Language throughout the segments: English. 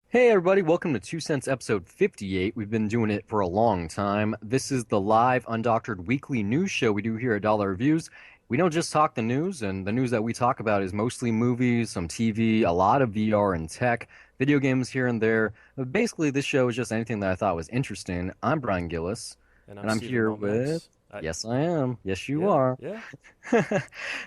Hey everybody, welcome to Two Cents episode 58. We've been doing it for a long time. This is the live, undoctored weekly news show we do here at Dollar Reviews. We don't just talk the news, and the news that we talk about is mostly movies, some TV, a lot of VR and tech, video games here and there. But basically, this show is just anything that I thought was interesting. I'm Brian Gillis, And I'm and I'm Stephen here with. Maltmax. I Yes, I am. Yes, you yeah, are. yeah.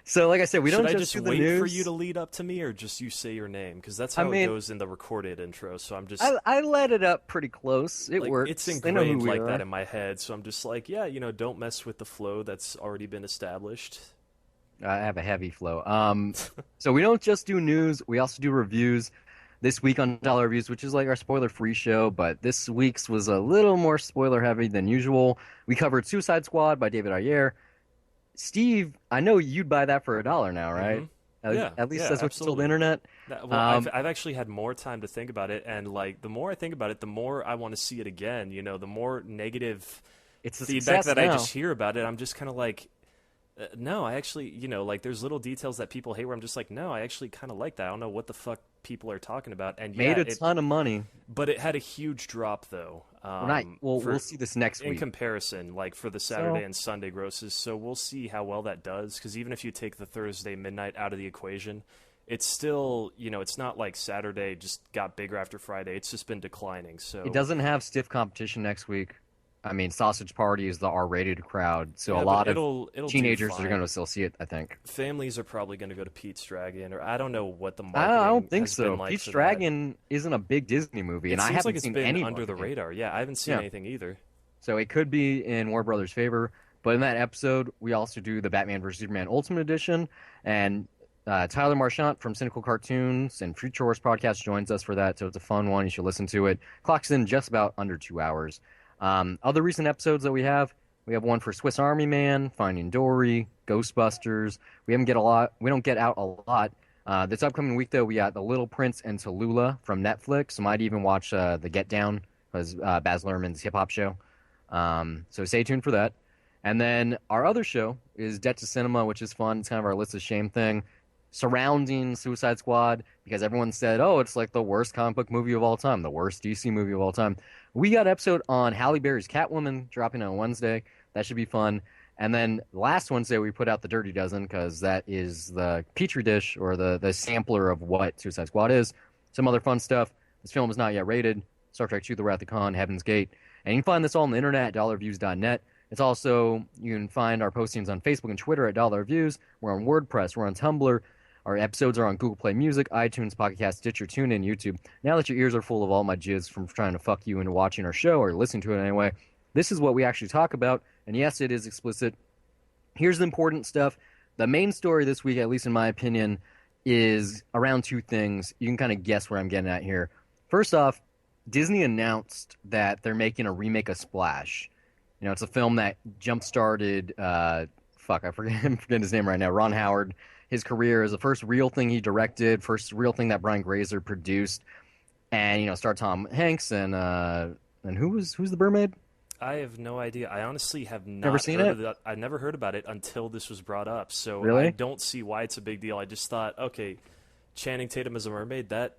So, like I said, we Should don't I just just do the wait for you to news. lead up to me, or just you say your name? Because that's I how it mean, goes in the recorded intro. So I'm just I let it up pretty close. It like it's works. They know who ingrained we like that are. in my head. So I'm just like, yeah, don't mess with the flow that's already been established. I have a heavy flow. So we don't just do news, we also do reviews. This week on Dollar Reviews, which is like our spoiler-free show, but this week's was a little more spoiler-heavy than usual. We covered Suicide Squad by David Ayer. Steve, I know you'd buy that for $1 now, right? Mm-hmm. Yeah, At least yeah, that's what you told the absolutely. internet. Well, I've Um, I've actually had more time to think about it, and like the more I think about it, the more I want to see it again. The more negative it's a feedback success that I now. just hear about it, I'm just kind of like, no, I actually, like there's little details that people hate where I'm just like, no, I actually kind of like that. I don't know what the fuck people are talking about. And Made yeah, a it, ton of money. but it had a huge drop though. We'll For see this next in week. comparison, like for the Saturday So and Sunday grosses. So we'll see how well that does. Because even if you take the Thursday midnight out of the equation, it's still, it's not like Saturday just got bigger after Friday. It's just been declining. it So doesn't have stiff competition next week. I mean, Sausage Party is the R-rated crowd, so a yeah, but lot of it'll do teenagers are going fine. to still see it, I think. Families are probably going to go to Pete's Dragon, or I don't know what the I don't marketing think has been so. like Pete's for that. Dragon isn't a big Disney movie, It and I seems like haven't it's seen been under the anybody. radar. Yeah, I haven't seen Yeah, anything either. so it could be in Warner Brothers' favor. But in that episode, we also do the Batman vs Superman Ultimate Edition, and Tyler Marchant from Cynical Cartoons and Future Horse Podcast joins us for that. So it's a fun one. You should listen to it. Clocks in just about under 2 hours. Other recent episodes that we have one for Swiss Army Man, Finding Dory, Ghostbusters. We haven't get a lot. We don't get out a lot. This upcoming week, though, we got The Little Prince and Tallulah from Netflix. Might even watch The Get Down, because Baz Luhrmann's hip hop show. So stay tuned for that. And then our other show is Debt to Cinema, which is fun. It's kind of our list of shame thing surrounding Suicide Squad because everyone said, oh, it's like the worst comic book movie of all time, the worst DC movie of all time. We got an episode on Halle Berry's Catwoman dropping on Wednesday. That should be fun. And then last Wednesday, we put out the Dirty Dozen because that is the petri dish or the sampler of what Suicide Squad is. Some other fun stuff. This film is not yet rated. Star Trek II, The Wrath of Khan, Heaven's Gate. And you can find this all on the internet at dollarviews.net. It's also, you can find our postings on Facebook and Twitter at Dollar Reviews. We're on WordPress. We're on Tumblr. Our episodes are on Google Play Music, iTunes, Pocket Cast, Stitcher, TuneIn, YouTube. Now that your ears are full of all my jizz from trying to fuck you into watching our show or listening to it anyway, this is what we actually talk about. And yes, it is explicit. Here's the important stuff. The main story this week, at least in my opinion, is around two things. You can kind of guess where I'm getting at here. First off, Disney announced that they're making a remake of Splash. It's a film that jump started. Fuck, I'm forgetting his name right now. Ron Howard. His career is the first real thing he directed, first real thing that Brian Grazer produced, and star Tom Hanks and who's the mermaid? I have no idea. I honestly have Never not seen heard it. of that. I never heard about it until this was brought up. So I Really? don't see why it's a big deal. I just thought, okay, Channing Tatum as a mermaid, that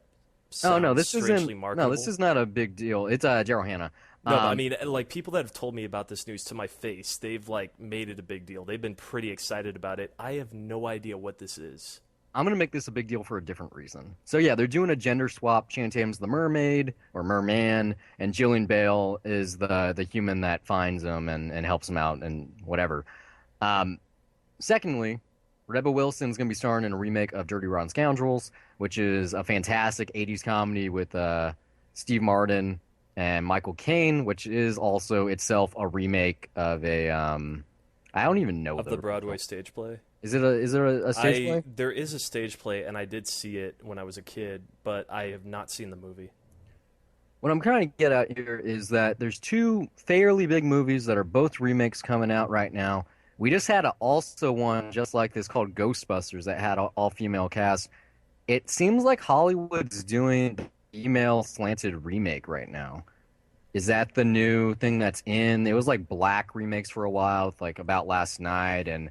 Oh no, sounds this isn't. strangely No, this marketable. is not a big deal. It's Daryl Hannah. No, but I Um, mean, like people that have told me about this news to my face, they've like made it a big deal. They've been pretty excited about it. I have no idea what this is. I'm gonna make this a big deal for a different reason. So yeah, they're doing a gender swap. Channing Tatum's the mermaid or merman, and Jillian Bale is the human that finds him and helps him out and whatever. Um, Secondly, Rebel Wilson's gonna be starring in a remake of Dirty Rotten Scoundrels, which is a fantastic '80s comedy with Steve Martin and Michael Caine, which is also itself a remake of a I don't even know Of the the original. Broadway stage play. Is there a stage I play? There is a stage play, and I did see it when I was a kid, but I have not seen the movie. What I'm trying to get at here is that there's two fairly big movies that are both remakes coming out right now. We just had also one just like this called Ghostbusters that had all female cast. It seems like Hollywood's doing the female slanted remake right now. Is that the new thing that's in? It was like black remakes for a while, with like About Last Night and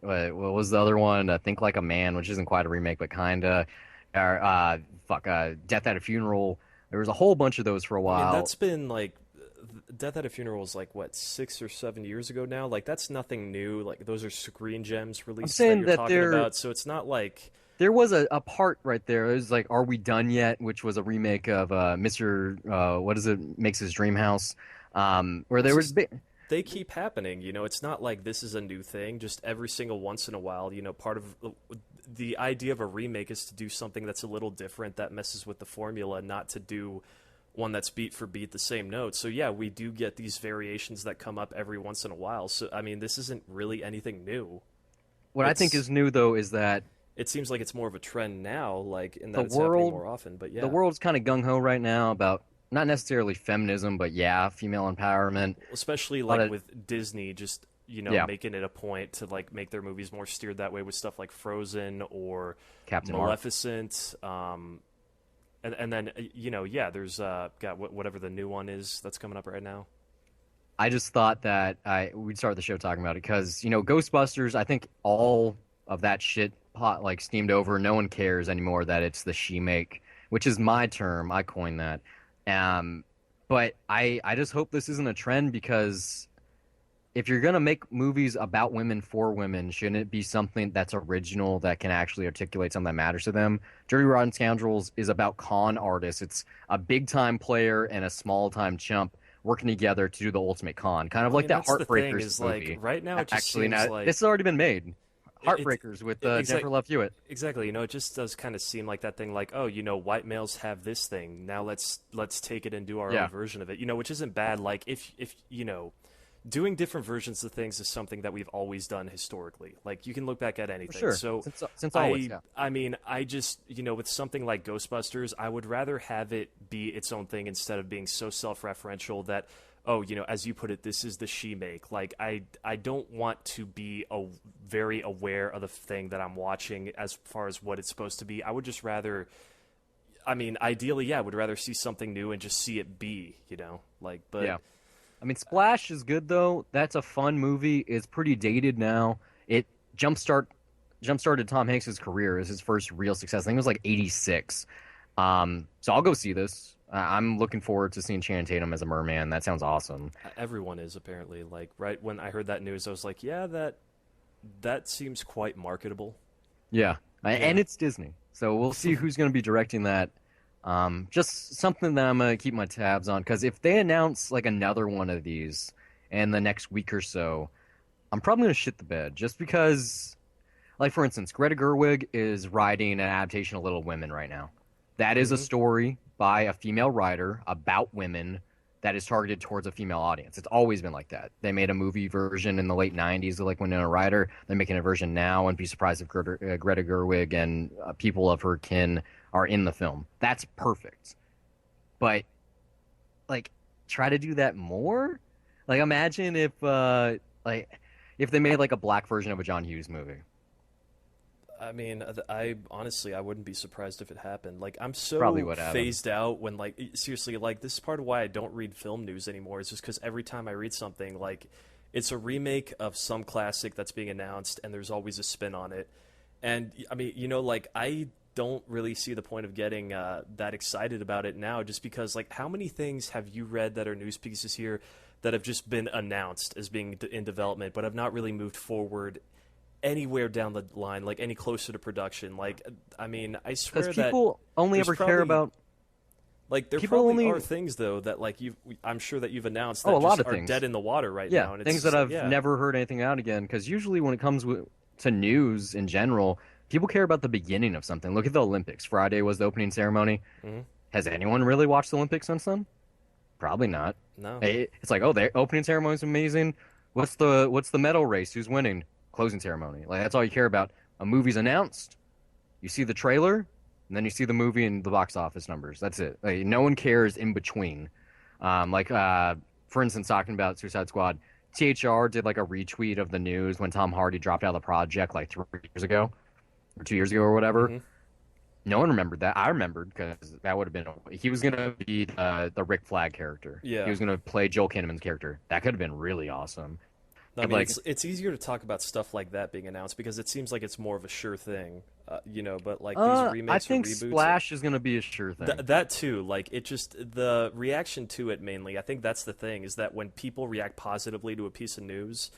what was the other one? Think Like a Man, which isn't quite a remake, but kinda. Death at a Funeral. There was a whole bunch of those for a I mean, while. that's been like Death at a Funeral was like what 6 or 7 years ago now. Like that's nothing new. Like those are Screen Gems I'm releases that saying you're that talking about. So it's not like there was a part right there. It was like, "Are We Done Yet?" which was a remake of Mr. What is it? Makes His Dream House. Where it's there was just they keep happening. It's not like this is a new thing. Just every single once in a while, part of the idea of a remake is to do something that's a little different that messes with the formula, not to do one that's beat for beat the same note. So yeah, we do get these variations that come up every once in a while. So I mean, this isn't really anything new. what I think It's is new though is that it seems like it's more of a trend now, like in the that it's happening world more often. But the yeah, world's kind of gung ho right now about not necessarily feminism, but yeah, female empowerment. especially A lot like of with Disney just yeah, making it a point to like make their movies more steered that way with stuff like Frozen or Captain Marvel. Maleficent. And then yeah, there's got whatever the new one is that's coming up right now. I just thought that we'd start the show talking about it because Ghostbusters. I think all of that shit pot like steamed over. No one cares anymore that it's the she make, which is my term. I coined that. Um, but I just hope this isn't a trend because if you're gonna make movies about women for women, shouldn't it be something that's original that can actually articulate something that matters to them? Dirty Rotten Scoundrels is about con artists. It's a big time player and a small time chump working together to do the ultimate con, kind of I like mean, that that's the thing Heartbreakers is like movie. right now it just Actually, seems now like this has already been made. it, Heartbreakers with Jennifer exact Love Hewitt. exactly. It just does kind of seem like that thing like, oh, white males have this thing. Now let's take it and do our own Yeah, version of it. Which isn't bad. Like if doing different versions of things is something that we've always done historically. Like you can look back at for anything. sure. So Since always, I yeah. I mean, I just, with something like Ghostbusters, I would rather have it be its own thing instead of being so self-referential that, oh, as you put it, this is the she make. Like I don't want to be very aware of the thing that I'm watching as far as what it's supposed to be. I would just rather, I mean, ideally, yeah, I would rather see something new and just see it be, like, but Yeah. I mean, Splash is good though. That's a fun movie. It's pretty dated now. It jumpstart jumpstarted Tom Hanks's career as his first real success. I think it was like '86. So I'll go see this. I'm looking forward to seeing Channing Tatum as a merman. That sounds awesome. everyone is apparently like right when I heard that news, I was like, yeah, that seems quite marketable. Yeah, Yeah. and it's Disney, so we'll see who's going to be directing that. Just something that I'm gonna keep my tabs on because if they announce like another one of these in the next week or so, I'm probably gonna shit the bed just because, like for instance, Greta Gerwig is writing an adaptation of Little Women right now. That is a hmm story by a female writer about women that is targeted towards a female audience. It's always been like that. They made a movie version in the late '90s of like Winona Ryder. They're making a version now, and be surprised if Greta Gerwig and people of her kin are in the film. That's perfect. But like, try to do that more. Like, imagine like if they made like a black version of a John Hughes movie. I mean, I honestly, I wouldn't be surprised if it happened. Like, I'm Probably so would happen. phased out when, like, seriously, like, this is part of why I don't read film news anymore. Is just because every time I read something, like, it's a remake of some classic that's being announced, and there's always a spin on it. And I mean, like, I don't really see the point of getting that excited about it now, just because, like, how many things have you read that are news pieces here that have just been announced as being in development, but have not really moved forward anywhere down the line, like any closer to production. Like, I mean, I Because swear that people only there's ever care probably about there people probably only are things though that like I'm sure that you've announced oh, a that lot just of are dead things. in the water right Yeah, now, and it's things that just like, I've yeah, never heard anything out again. Because usually when it comes to news in general, people care about the beginning of something. Look at the Olympics. Friday was the opening ceremony. hmm Has anyone really watched the Olympics since then? Probably not. no, It's like, oh, the opening ceremony is amazing. What's the medal race? Who's winning? Closing ceremony. Like that's all you care about. A movie's announced. You see the trailer, and then you see the movie and the box office numbers. That's it. Like, no one cares in between. Like for instance, talking about Suicide Squad, THR did like a retweet of the news when Tom Hardy dropped out of the project like 3 years ago or 2 years ago or whatever. hmm No one remembered that. I remembered because that would have been he was gonna be the Rick Flag character. He yeah. was gonna play Joel Kinnaman's character. That could have been really awesome. I And mean, like, it's easier to talk about stuff like that being announced because it seems like it's more of a sure thing, But like these I remakes or think reboots, Splash is gonna be a sure thing. that too, like it just the reaction to it mainly. I think that's the thing is that when people react positively to a piece of news,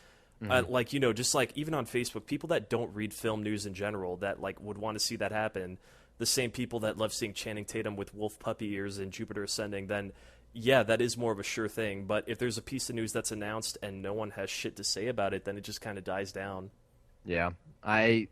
Hmm. like just like even on Facebook, people that don't read film news in general that like would want to see that happen, the same people that love seeing Channing Tatum with wolf puppy ears in Jupiter Ascending, then yeah, that is more of a sure thing. But if there's a piece of news that's announced and no one has shit to say about it, then it just kind of dies down. Yeah, I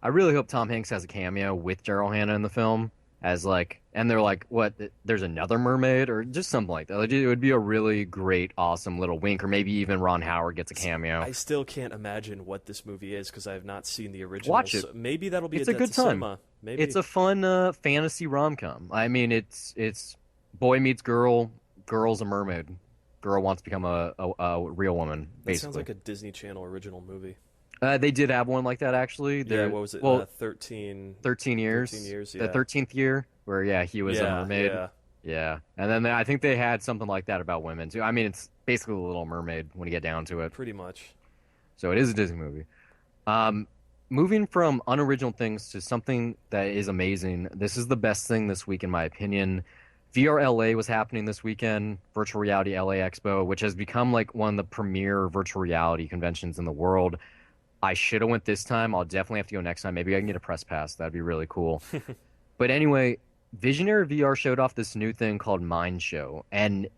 I really hope Tom Hanks has a cameo with Daryl Hannah in the film as like, and they're like, what? There's another mermaid or just something like that. Like, it would be a really great, awesome little wink, or maybe even Ron Howard gets a cameo. I still can't imagine what this movie is because I have not seen the Watch originals. it. So maybe that'll be a It's a debt good to time. cinema. It's Maybe. a fun fantasy rom-com. I mean, it's boy meets girl, girl's a mermaid, girl wants to become a real woman, That sounds basically. like a Disney Channel original movie. They did have one like that actually. Yeah, There, what was it? well, 13, 13 13 years, years? the Yeah. 13th year, where yeah, he was a Yeah, mermaid. yeah. Yeah, and then I think they had something like that about women too. I mean, it's basically the Little Mermaid when you get down to it. Pretty much. So it is a Disney movie. Um, Moving from unoriginal things to something that is amazing. This is the best thing this week, in my opinion. VR LA was happening this weekend, Virtual Reality LA Expo, which has become like one of the premier virtual reality conventions in the world. I should have went this time. I'll definitely have to go next time. Maybe I can get a press pass. That'd be really cool. But anyway, Visionary VR showed off this new thing called Mind Show, and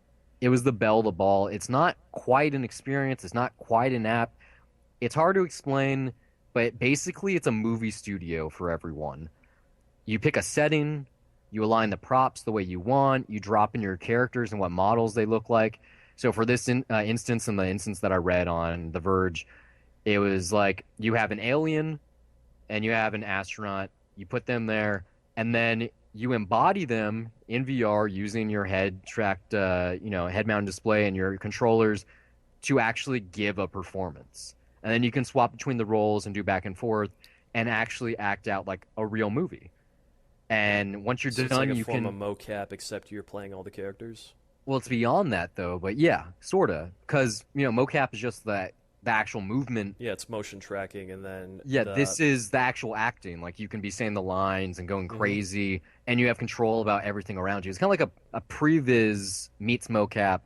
it was the belle of the ball. It's not quite an experience. It's not quite an app. It's hard to explain, but basically, it's a movie studio for everyone. You pick a setting, you align the props the way you want, you drop in your characters and what models they look like. So for this instance, in the instance that I read on The Verge, it was like you have an alien and you have an astronaut. You put them there, and then you embody them in VR using your head tracked, head mounted display and your controllers to actually give a performance. And then you can swap between the roles and do back and forth and actually act out like a real movie. And once you're So it's like done, a you form of can, mocap, except you're playing all the characters. well, it's beyond that though, but yeah, sorta. Because, mocap is just the actual movement. Yeah, it's motion tracking, and then Yeah, the. this is the actual acting. Like you can be saying the lines and going Mhm. crazy, and you have control about everything around you. It's kind of like a previs meets mocap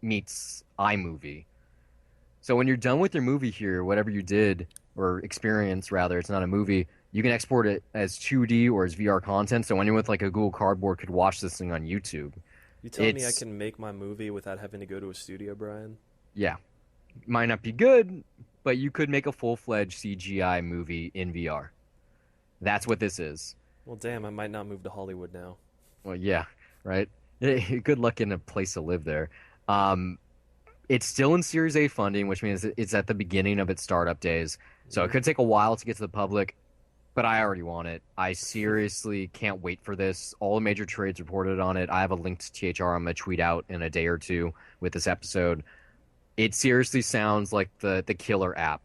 meets iMovie. So when you're done with your movie here, whatever you did or experience, rather, it's not a movie. You can export it as 2D or as VR content. So anyone with like a Google Cardboard could watch this thing on YouTube. You telling me I It's can make my movie without having to go to a studio, Brian? yeah, might not be good, but you could make a full-fledged CGI movie in VR. That's what this is. Well, damn, I might not move to Hollywood now. Well, yeah, right. Good luck in a place to live there. Um, it's still in Series A funding, which means it's at the beginning of its startup days. So it Hmm. could take a while to get to the public, but I already want it. I seriously can't wait for this. All the major trades reported on it. I have a link to THR I'm gonna tweet out in a day or two with this episode. It seriously sounds like the killer app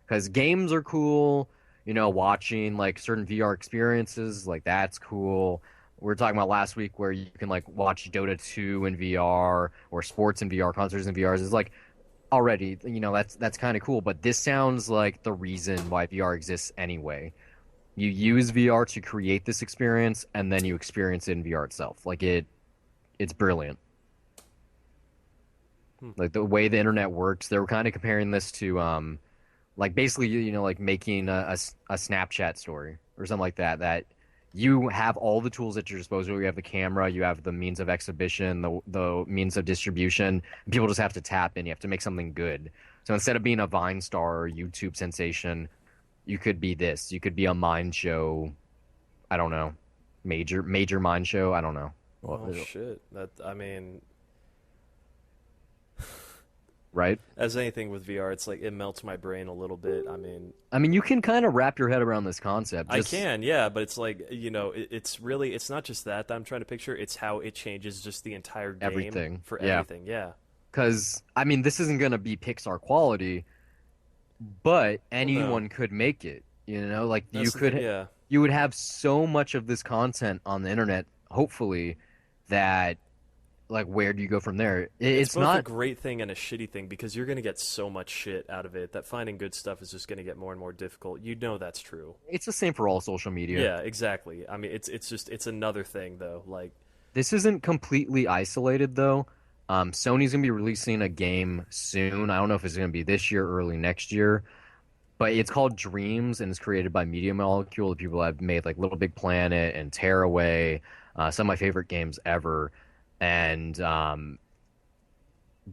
because games are cool. Watching like certain VR experiences, like that's cool. We were talking about last week where you can like watch Dota 2 in VR or sports in VR, concerts in VR. Is like already, that's kind of cool. But this sounds like the reason why VR exists anyway. You use VR to create this experience, and then you experience it in VR itself. Like it's brilliant. Hmm. Like the way the internet works, they were kind of comparing this to like basically like making a Snapchat story or something like that. That you have all the tools at your disposal. You have the camera, you have the means of exhibition, the means of distribution. And people just have to tap in. You have to make something good. So instead of being a Vine star or YouTube sensation, you could be this. You could be a mind show. I don't know, major mind show. I don't know. Oh shit! That I mean, Right? as anything with VR, it's like it melts my brain a little bit. I mean, I mean, you can kind of wrap your head around this concept. I Just can, yeah, but it's like it's really it's not just that I'm trying to picture. It's how it changes just the entire game everything. for Yeah. everything. Yeah. Because I mean, this isn't gonna be Pixar quality, but Well, no, anyone could make it. Like that's the thing. Yeah. you would have so much of this content on the internet, hopefully, that like where do you go from there? It's It's both a not. great thing and a shitty thing because you're going to get so much shit out of it that finding good stuff is just going to get more and more difficult. You know that's true. It's the same for all social media. Yeah, exactly. I mean, it's just it's another thing though. Like, This isn't completely isolated though. Sony's gonna be releasing a game soon. I don't know if it's gonna be this year or early next year, but it's called Dreams and it's created by Media Molecule. The people that have made like Little Big Planet and Tearaway, some of my favorite games ever. And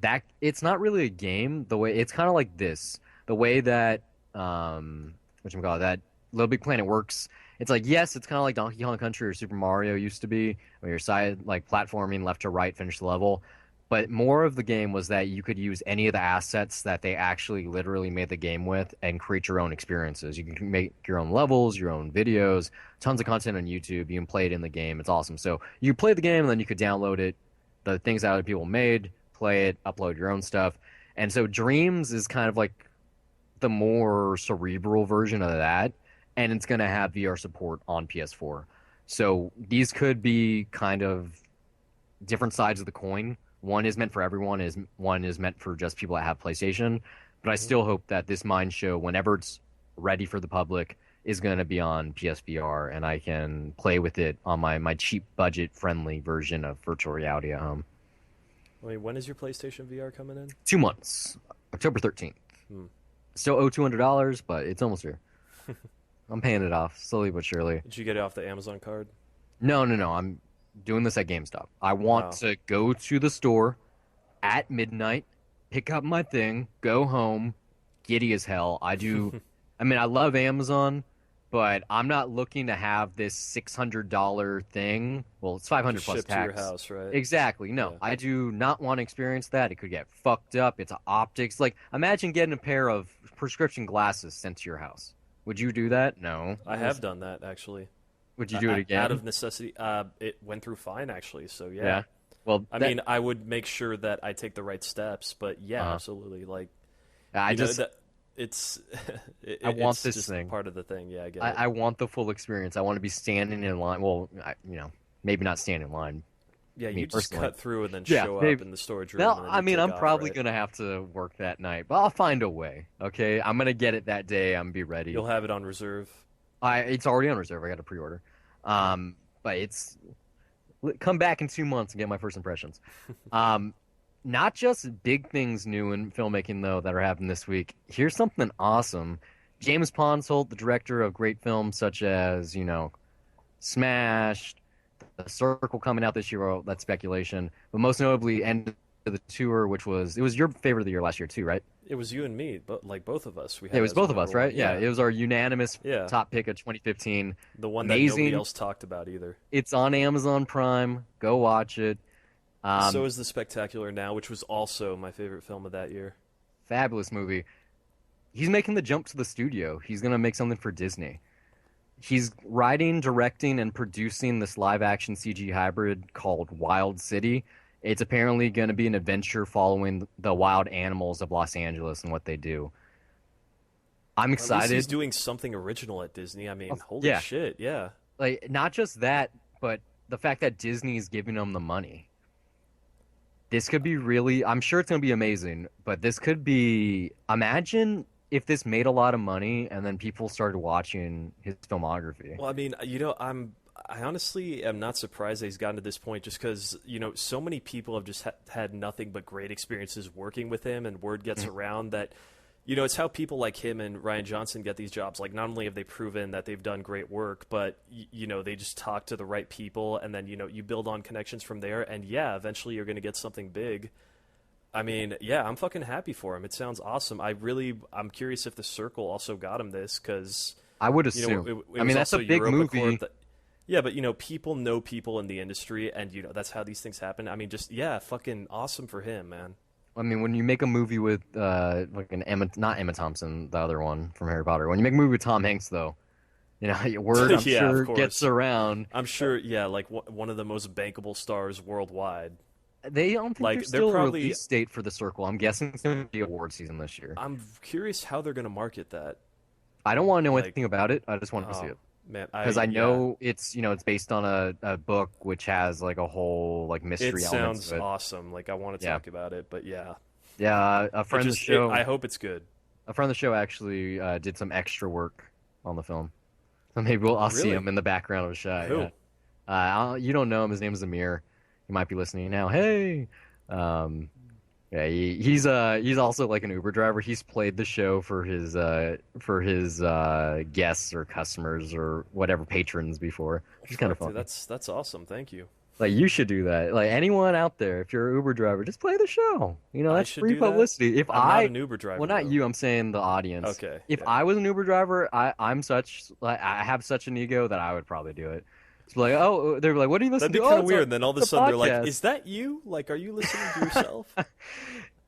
that it's not really a game. The way it's kind of like this, the way that that Little Big Planet works. It's like yes, it's kind of like Donkey Kong Country or Super Mario used to be, where you're side like platforming left to right, finish the level. But more of the game was that you could use any of the assets that they actually literally made the game with and create your own experiences. You can make your own levels, your own videos, tons of content on YouTube. You can play it in the game. It's awesome. So you play the game and then you could download it, the things that other people made, play it, upload your own stuff. And so Dreams is kind of like the more cerebral version of that, and it's going to have VR support on PS4. So these could be kind of different sides of the coin. One is meant for everyone, is one is meant for just people that have PlayStation. But I mhm. still hope that this Mind Show, whenever it's ready for the public, is going to be on PSVR, and I can play with it on my cheap budget friendly version of virtual reality at home. I mean, when is your PlayStation VR coming in? 2 months, October 13th. Hmm. Still owe $200, but it's almost here. I'm paying it off slowly but surely. Did you get it off the Amazon card? No, no, no. I'm doing this at GameStop. I want Oh, to go to the store at midnight, pick up my thing, go home, giddy as hell. I mean, I love Amazon, but I'm not looking to have this $600 thing. Well, it's 500 just plus shipped to your tax. house, right? Exactly. No, Yeah. I do not want to experience that. It could get fucked up. It's optics. Like, imagine getting a pair of prescription glasses sent to your house. Would you do that? No. I have done that actually. Would you do it Out again? of necessity. It went through fine actually. So yeah. Yeah. Well, I that mean, I would make sure that I take the right steps, but yeah, uh, absolutely. Like, I you know just that it's I want it's this just thing. part of the thing. Yeah, I get it. I want the full experience. I want to be standing in line. Well, maybe not standing in line, Yeah, me you just personally. cut through and then Yeah, show up maybe. in the storage room No, and then I you mean, take I'm off, probably right? gonna have to work that night, but I'll find a way. Okay, I'm gonna get it that day. I'm gonna be ready. You'll have it on reserve. It's already on reserve. I got to pre-order. But it's come back in 2 months and get my first impressions. Um, Not just big things new in filmmaking though that are happening this week. Here's something awesome. James Ponsoldt, the director of great films such as Smash, The Circle coming out this year. Well, that's speculation, but most notably, End of the Tour, which was your favorite of the year last year too, right? It was you and me, but like both of us, we It had it was as our both of number us, one. right? Yeah, Yeah, it was our unanimous yeah. top pick of 2015. The one that nobody Amazing. else talked about either. It's on Amazon Prime. Go watch it. So Um, is The Spectacular Now, which was also my favorite film of that year. Fabulous movie. He's making the jump to the studio. He's gonna make something for Disney. He's writing, directing, and producing this live action CG hybrid called Wild City. It's apparently going to be an adventure following the wild animals of Los Angeles and what they do. I'm At least he's excited. doing something original at Disney. I mean, holy Yeah, shit, yeah. like not just that, but the fact that Disney's giving them the money. This could be really, I'm sure it's going to be amazing, but this could be, imagine if this made a lot of money and then people started watching his filmography. Well, I mean, I honestly am not surprised that he's gotten to this point just because, so many people have just had nothing but great experiences working with him, and word gets around that, it's how people like him and Ryan Johnson get these jobs. Like, not only have they proven that they've done great work, but, they just talk to the right people, and then, you build on connections from there, and yeah, eventually you're going to get something big. I mean, yeah, I'm fucking happy for him. It sounds awesome. I'm curious if The Circle also got him this because, I would it, assume. it I was mean, that's a also big Europa movie. Corp that, yeah, but people know people in the industry, and that's how these things happen. I mean, just yeah, fucking awesome for him, man. I mean, when you make a movie with like an Emma, not Emma Thompson, the other one from Harry Potter. When you make a movie with Tom Hanks, though, your word I'm Yeah, of sure course. gets around. I'm sure, yeah, like one of the most bankable stars worldwide. They don't think Like there's they're still a probably. release date for The Circle. I'm guessing it's going to be award season this year. I'm curious how they're gonna market that. I don't want to know Like, anything about it. I just want to see oh, it. Man, Because I yeah, know it's based on a book which has like a whole like it mystery element sounds to it. awesome. Like I want to Yeah, talk about it, but yeah, yeah. I hope it's good. A friend of the show actually did some extra work on the film, so maybe I'll see Really? him in the background of a shot. Yeah. Who? You don't know him. His name is Amir. He might be listening now. Hey. Um, yeah, he's also like an Uber driver. He's played the show for his guests or customers or whatever patrons before, which is kind of Fuck, dude, funny. that's awesome. Thank you. Like you should do that. Like anyone out there, if you're an Uber driver, just play the show. I That's should free do that. publicity. I'm not an Uber Well, driver not though. you, I'm saying the audience. Okay, If yeah. I was an Uber driver, I have such an ego that I would probably do it. It's like, oh, they're like, what do you That'd listen be to? Oh, kind of weird. And then all of a it's a sudden they're like, podcast. "Is that you? Like, are you listening to yourself?"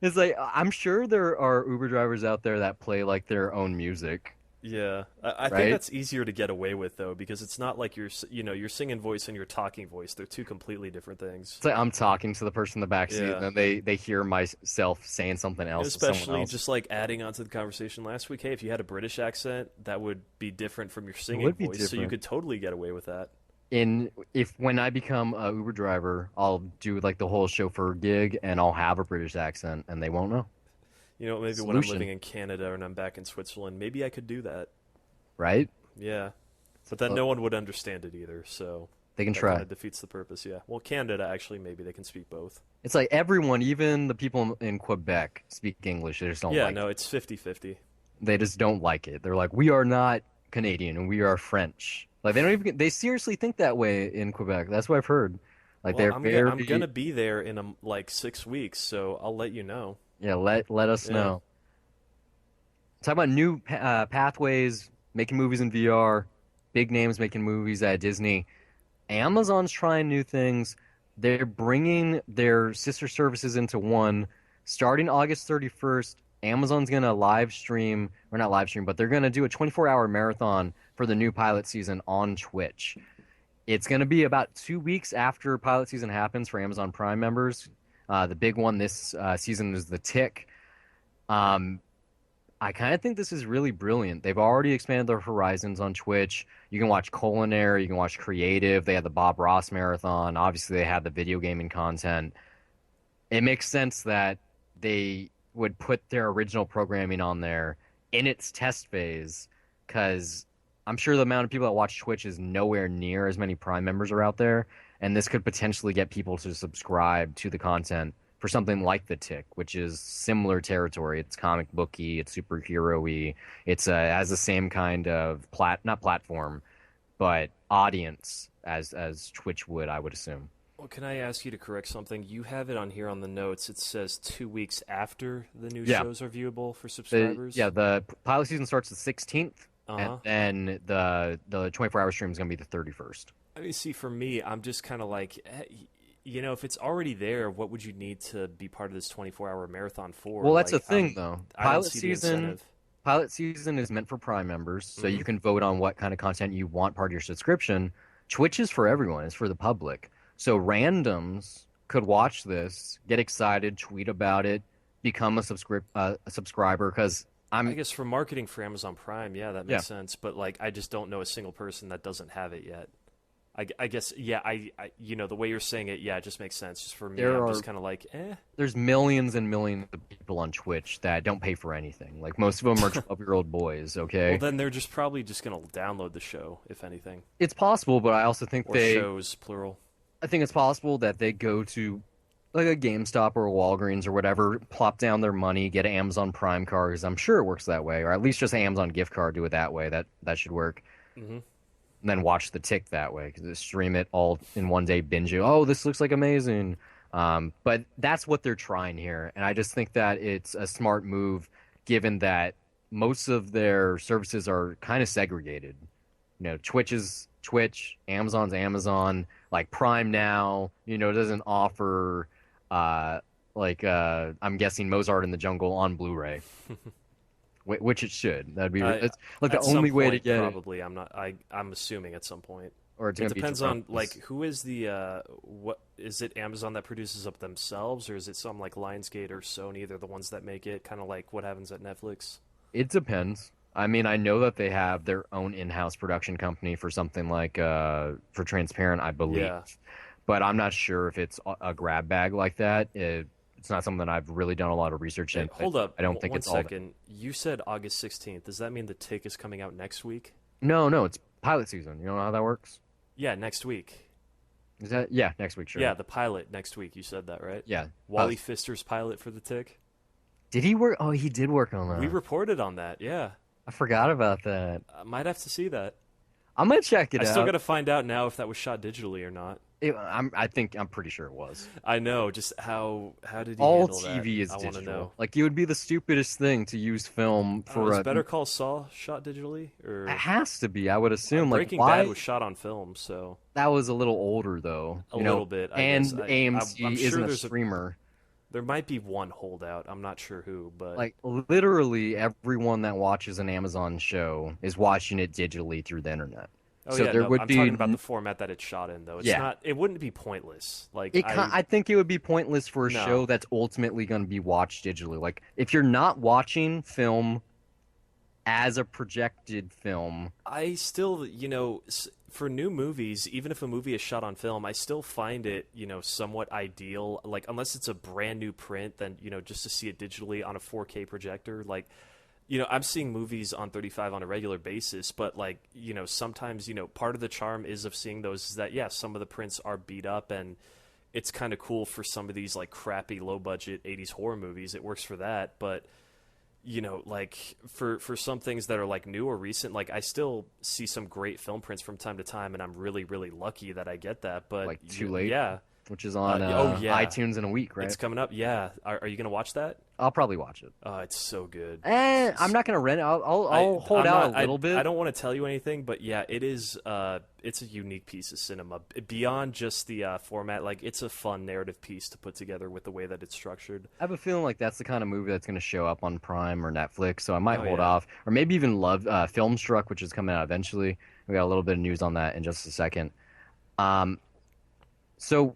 It's like I'm sure there are Uber drivers out there that play like their own music, Yeah, I think right? that's easier to get away with though, because it's not like your singing voice and your talking voice. They're two completely different things. It's like I'm talking to the person in the back seat, and Yeah, then they hear myself saying something and else to someone especially else. just like adding on to the conversation last week. Hey, if you had a British accent, that would be different from your It singing would be voice, so you different. could totally get away with that. In if when I become a Uber driver, I'll do like the whole chauffeur gig and I'll have a British accent and they won't know. You know, maybe when I'm Solution, living in Canada and I'm back in Switzerland, maybe I could do that. right? Yeah, but then Uh, no one would understand it either, so They can that kind try. of defeats the purpose. Yeah. Well, Canada actually maybe they can speak both. It's like everyone, even the people in Quebec, speak English. They just don't Yeah, like no, it. it's 50-50. They just don't like it. They're like, we are not Canadian and we are French. Like they don't even they seriously think that way in Quebec. That's what I've heard. Like Well, they're I'm gonna very be there in like 6 weeks, so I'll let you know. yeah. Let us Yeah. know. Talk about new pathways, making movies in VR, big names making movies at Disney. Amazon's trying new things. They're bringing their sister services into one. Starting August 31st, Amazon's going to live stream, or not live stream, but they're going to do a 24-hour marathon for the new pilot season on Twitch. It's going to be about 2 weeks after pilot season happens for Amazon Prime members. The big one this season is The Tick. Um, I kind of think this is really brilliant. They've already expanded their horizons on Twitch. You can watch culinary, you can watch creative. They had the Bob Ross marathon. Obviously, they had the video gaming content. It makes sense that they would put their original programming on there in its test phase because I'm sure the amount of people that watch Twitch is nowhere near as many Prime members are out there. And this could potentially get people to subscribe to the content for something like The Tick, which is similar territory. It's comic booky, it's superhero-y, it's has the same kind of not platform, but audience as Twitch would, I would assume. Well, can I ask you to correct something? You have it on here on the notes. It says 2 weeks after the new Yeah. shows are viewable for subscribers. The pilot season starts the 16th, and Uh-huh. then the 24-hour stream is going to be the 31st. I mean, see, for me, I'm just kind of like, if it's already there, what would you need to be part of this 24-hour marathon for? Well, that's the Like, thing, though. I don't see the incentive. Pilot season is meant for Prime members, so Hmm. you can vote on what kind of content you want part of your subscription. Twitch is for everyone; it's for the public. So randoms could watch this, get excited, tweet about it, become a subscriber. Because I I'm guess for marketing for Amazon Prime, yeah, that yeah, makes sense. But like, I just don't know a single person that doesn't have it yet. I guess, yeah, the way you're saying it, yeah, it just makes sense. Just for me, there I'm are just kind of like, eh. there's millions and millions of people on Twitch that don't pay for anything. Like most of them are 12-year-old boys. Well, Okay, then they're just probably just gonna download the show, if anything, it's possible, but I also think or shows plural. I think it's possible that they go to like a GameStop or a Walgreens or whatever, plop down their money, get an Amazon Prime card, 'cause I'm sure it works that way, or at least just an Amazon gift card, do it that way. That should work. Hmm. And then watch the Tick that way, because stream it all in one day, binge it. Oh, this looks like amazing. But that's what they're trying here, and I just think that it's a smart move, given that most of their services are kind of segregated. Twitch is Twitch, Amazon's Amazon, like Prime Now, doesn't offer I'm guessing Mozart in the Jungle on Blu-ray, which it should. It's like the At some only way to point, get it, probably. I'm assuming at some point. or it's It gonna be depends on Toronto's. like who is the what is it Amazon that produces up themselves, or is it some like Lionsgate or Sony? They're the ones that make it, kind of like what happens at Netflix. It depends. I mean, I know that they have their own in-house production company for something like for Transparent, I believe, Yeah. but I'm not sure if it's a grab bag like that. It's not something that I've really done a lot of research Hey, in, but hold up I don't think one it's all that. second. You said August 16th. Does that mean the Tick is coming out next week? No, no, it's pilot season. You know how that works? Yeah, next week. Is that yeah, next week, sure. Yeah, the pilot next week. You said that, right? Yeah, Wally pilot. Pfister's pilot for the Tick. Did he work? Oh, he did work on We that. reported on that. Yeah, I forgot about that. I might have to see that. I'm gonna check it I still got out. to find out now if that was shot digitally or not. I'm pretty sure it was. I know. Just how did he All handle that? TV is I want to digital. know. Like it would be the stupidest thing to use film I don't know. for Is a. Better Call Saul shot digitally It or has to be, I would assume. Like Breaking Bad why? was shot on film? So That was a little older though, a little bit, I guess. and I'm AMC isn't sure a streamer. there might be one holdout. I'm not sure who, but Like literally everyone that watches an Amazon show is watching it digitally through the internet. oh So yeah, there no. would I'm talking about be the format that it's shot in, though. It's yeah. not. It wouldn't be pointless. I think it would be pointless for a No. show that's ultimately going to be watched digitally. Like if you're not watching film as a projected film, I still, for new movies, even if a movie is shot on film, I still find it, somewhat ideal. Like, unless it's a brand new print, then, just to see it digitally on a 4K projector. Like, I'm seeing movies on 35 on a regular basis, but, like, sometimes, part of the charm is of seeing those is that, yeah, some of the prints are beat up and it's kind of cool for some of these, like, crappy, low budget 80s horror movies. It works for that, but like for some things that are like new or recent, like I still see some great film prints from time to time, and I'm really really lucky that I get that. But like Too Late, yeah, which is on oh yeah, iTunes in a week, it's right? coming up. Yeah, are you gonna watch that? I'll probably watch it. It's so good. I'm not gonna rent it. I'll hold I'm out not, a little I bit. don't want to tell you anything, but yeah, it is. It's a unique piece of cinema beyond just the format. Like it's a fun narrative piece to put together with the way that it's structured. I have a feeling like that's the kind of movie that's gonna show up on Prime or Netflix, so I might Oh hold yeah. off, or maybe even love Filmstruck, which is coming out eventually. We got a little bit of news on that in just a second. Um, so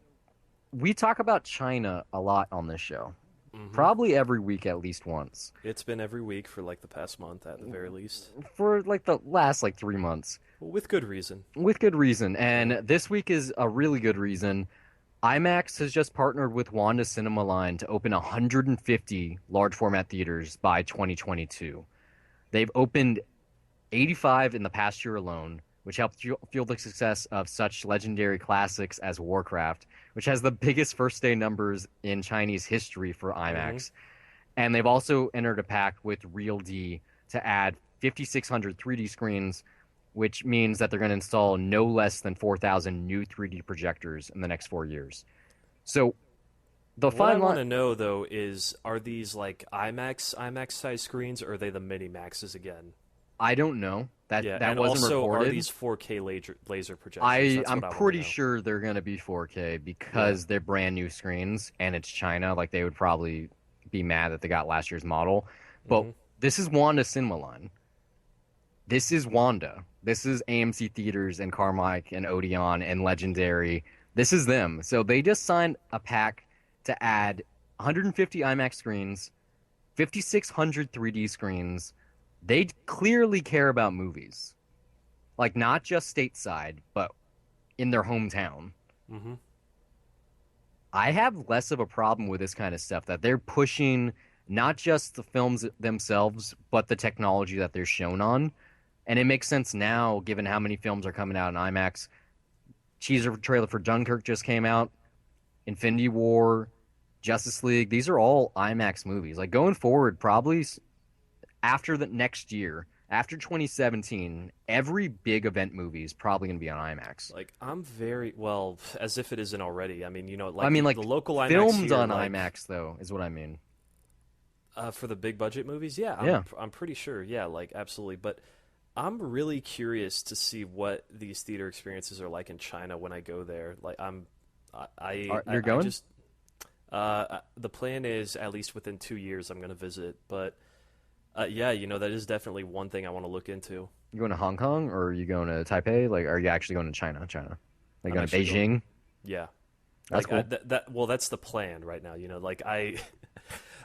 we talk about China a lot on this show, hmm probably every week at least once, It's been every week for like the past month at the very least. for like the last like 3 months. Well, with good reason. With good reason. Yeah. And this week is a really good reason. IMAX has just partnered with Wanda Cinema Line to open 150 large format theaters by 2022. They've opened 85 in the past year alone, which helped fuel the success of such legendary classics as Warcraft, which has the biggest first day numbers in Chinese history for hmm IMAX. And they've also entered a pact with Real D to add 5,600 3D screens, which means that they're going to install no less than 4,000 new 3D projectors in the next 4 years. So the What I fine want line, to know though is, are these like IMAX size screens, or are they the mini maxes again? I don't know. Yeah, That and wasn't also are reported. these 4K laser projectors? That's I'm what I want to pretty know. sure they're going to be 4K Yeah. because they're brand new screens and it's China. Like they would probably be mad that they got last year's model. But hmm this is Wanda Cinema Line. This is Wanda. This is AMC Theaters and Carmike and Odeon and Legendary. This is them. So they just signed a pack to add 150 IMAX screens, 5,600 3D screens. They clearly care about movies. Like not just stateside, but in their hometown. hmm I have less of a problem with this kind of stuff that they're pushing not just the films themselves, but the technology that they're shown on. And it makes sense now, given how many films are coming out in IMAX. Teaser trailer for Dunkirk just came out. Infinity War, Justice League. These are all IMAX movies. Like going forward, probably after the next year, after 2017, every big event movie is probably going to be on IMAX. Like I'm very well, as if it isn't already. I mean, I like mean, the like local IMAX filmed here, on like IMAX though, is what I mean. for the big budget movies. Yeah, Yeah. I'm pretty sure. Yeah, like absolutely. But I'm really curious to see what these theater experiences are like in China when I go there. Like You're I going? just the plan is at least within 2 years I'm going to visit. But yeah, that is definitely one thing I want to look into. You going to Hong Kong or are you going to Taipei? Like, are you actually going to China? China? Like I'm going to actually going. Beijing? Yeah, That's like cool. well, that's the plan right now. Like I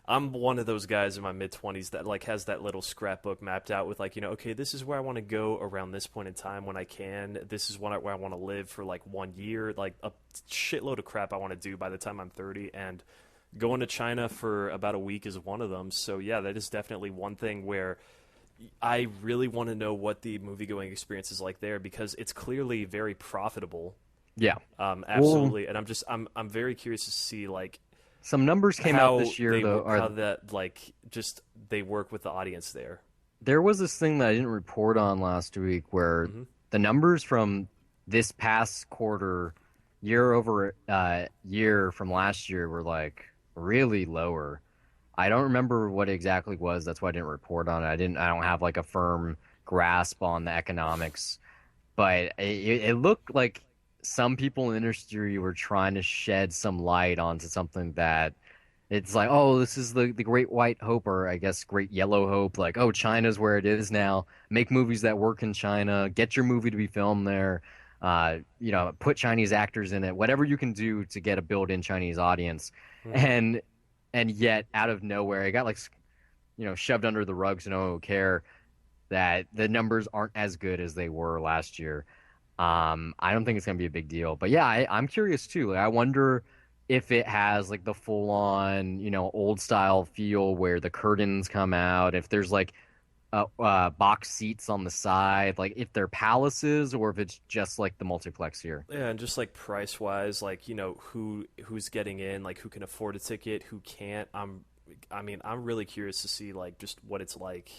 I'm one of those guys in my mid-20s that like has that little scrapbook mapped out with like, okay, this is where I want to go around this point in time when I can. This is where I want to live for like 1 year, like a shitload of crap I want to do by the time I'm 30, and going to China for about a week is one of them. So yeah, that is definitely one thing where I really want to know what the movie-going experience is like there, because it's clearly very profitable. Yeah. Well, Absolutely. And I'm very curious to see like some numbers came out this year though. how that like just they work with the audience there. There was this thing that I didn't report on last week where Hmm. the numbers from this past quarter, year over year from last year, were like really lower. I don't remember what it exactly was. That's why I didn't report on it. I don't have like a firm grasp on the economics, but it looked like some people in the industry were trying to shed some light onto something that it's like, oh, this is the great white hope, or I guess great yellow hope. Like, oh, China's where it is now. Make movies that work in China. Get your movie to be filmed there. Put Chinese actors in it. Whatever you can do to get a built-in Chinese audience. Hmm. And yet, out of nowhere, it got like, shoved under the rug so no one would care that the numbers aren't as good as they were last year. I don't think it's gonna be a big deal, but yeah, I'm curious too. Like, I wonder if it has like the full on, old style feel where the curtains come out, if there's like box seats on the side, like if they're palaces or if it's just like the multiplex here. Yeah, and just like price wise, like who's getting in, like who can afford a ticket, who can't. I'm really curious to see like just what it's like.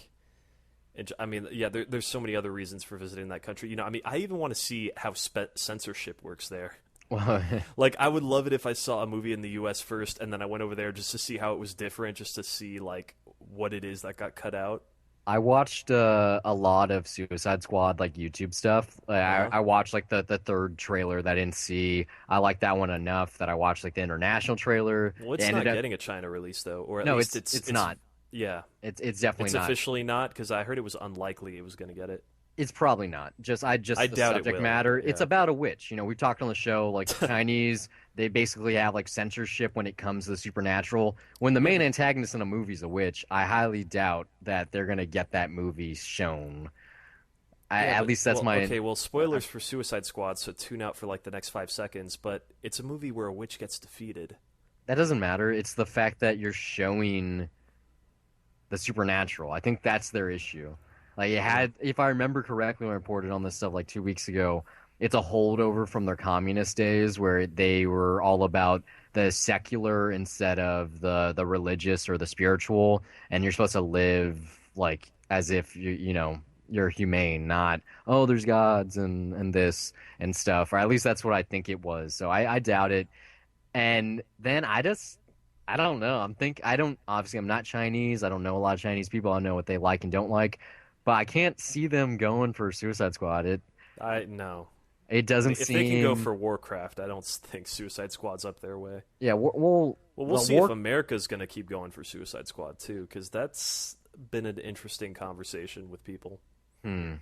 And I mean, yeah, there's so many other reasons for visiting that country. I mean, I even want to see how censorship works there. Well, Like, I would love it if I saw a movie in the U.S. first, and then I went over there just to see how it was different, just to see like what it is that got cut out. I watched a lot of Suicide Squad like YouTube stuff. Uh huh. I watched like the third trailer that I didn't see. I liked that one enough that I watched like the international trailer. Well, It it's not ended up getting a China release though, or at no, least it's it's not. yeah, It's definitely it's not. officially not, because I heard it was unlikely it was going to get it. It's probably not. I Just the doubt it subject will, matter. but It's yeah. about a witch. We've talked on the show like the Chinese, they basically have like censorship when it comes to the supernatural. When the Yeah, main but antagonist in a movie is a witch, I highly doubt that they're gonna get that movie shown. yeah, At but least that's well, my. okay, well, spoilers for Suicide Squad, so tune out for like the next 5 seconds. But it's a movie where a witch gets defeated. That doesn't matter. It's the fact that you're showing the supernatural. I think that's their issue. Like it Mm. had, if I remember correctly, when I reported on this stuff like 2 weeks ago, it's a holdover from their communist days where they were all about the secular instead of the religious or the spiritual, and you're supposed to live like as if you're humane, not oh there's gods and this and stuff, or at least that's what I think it was. So I doubt it. And then I don't know. I don't obviously I'm not Chinese. I don't know a lot of Chinese people. I don't know what they like and don't like, but I can't see them going for Suicide Squad. I no. It I mean, doesn't if they can go seem for Warcraft, I don't think Suicide Squad's up their way. yeah, Well, we'll well see if war America's going to keep going for Suicide Squad too, because that's been an interesting conversation with people. hmm.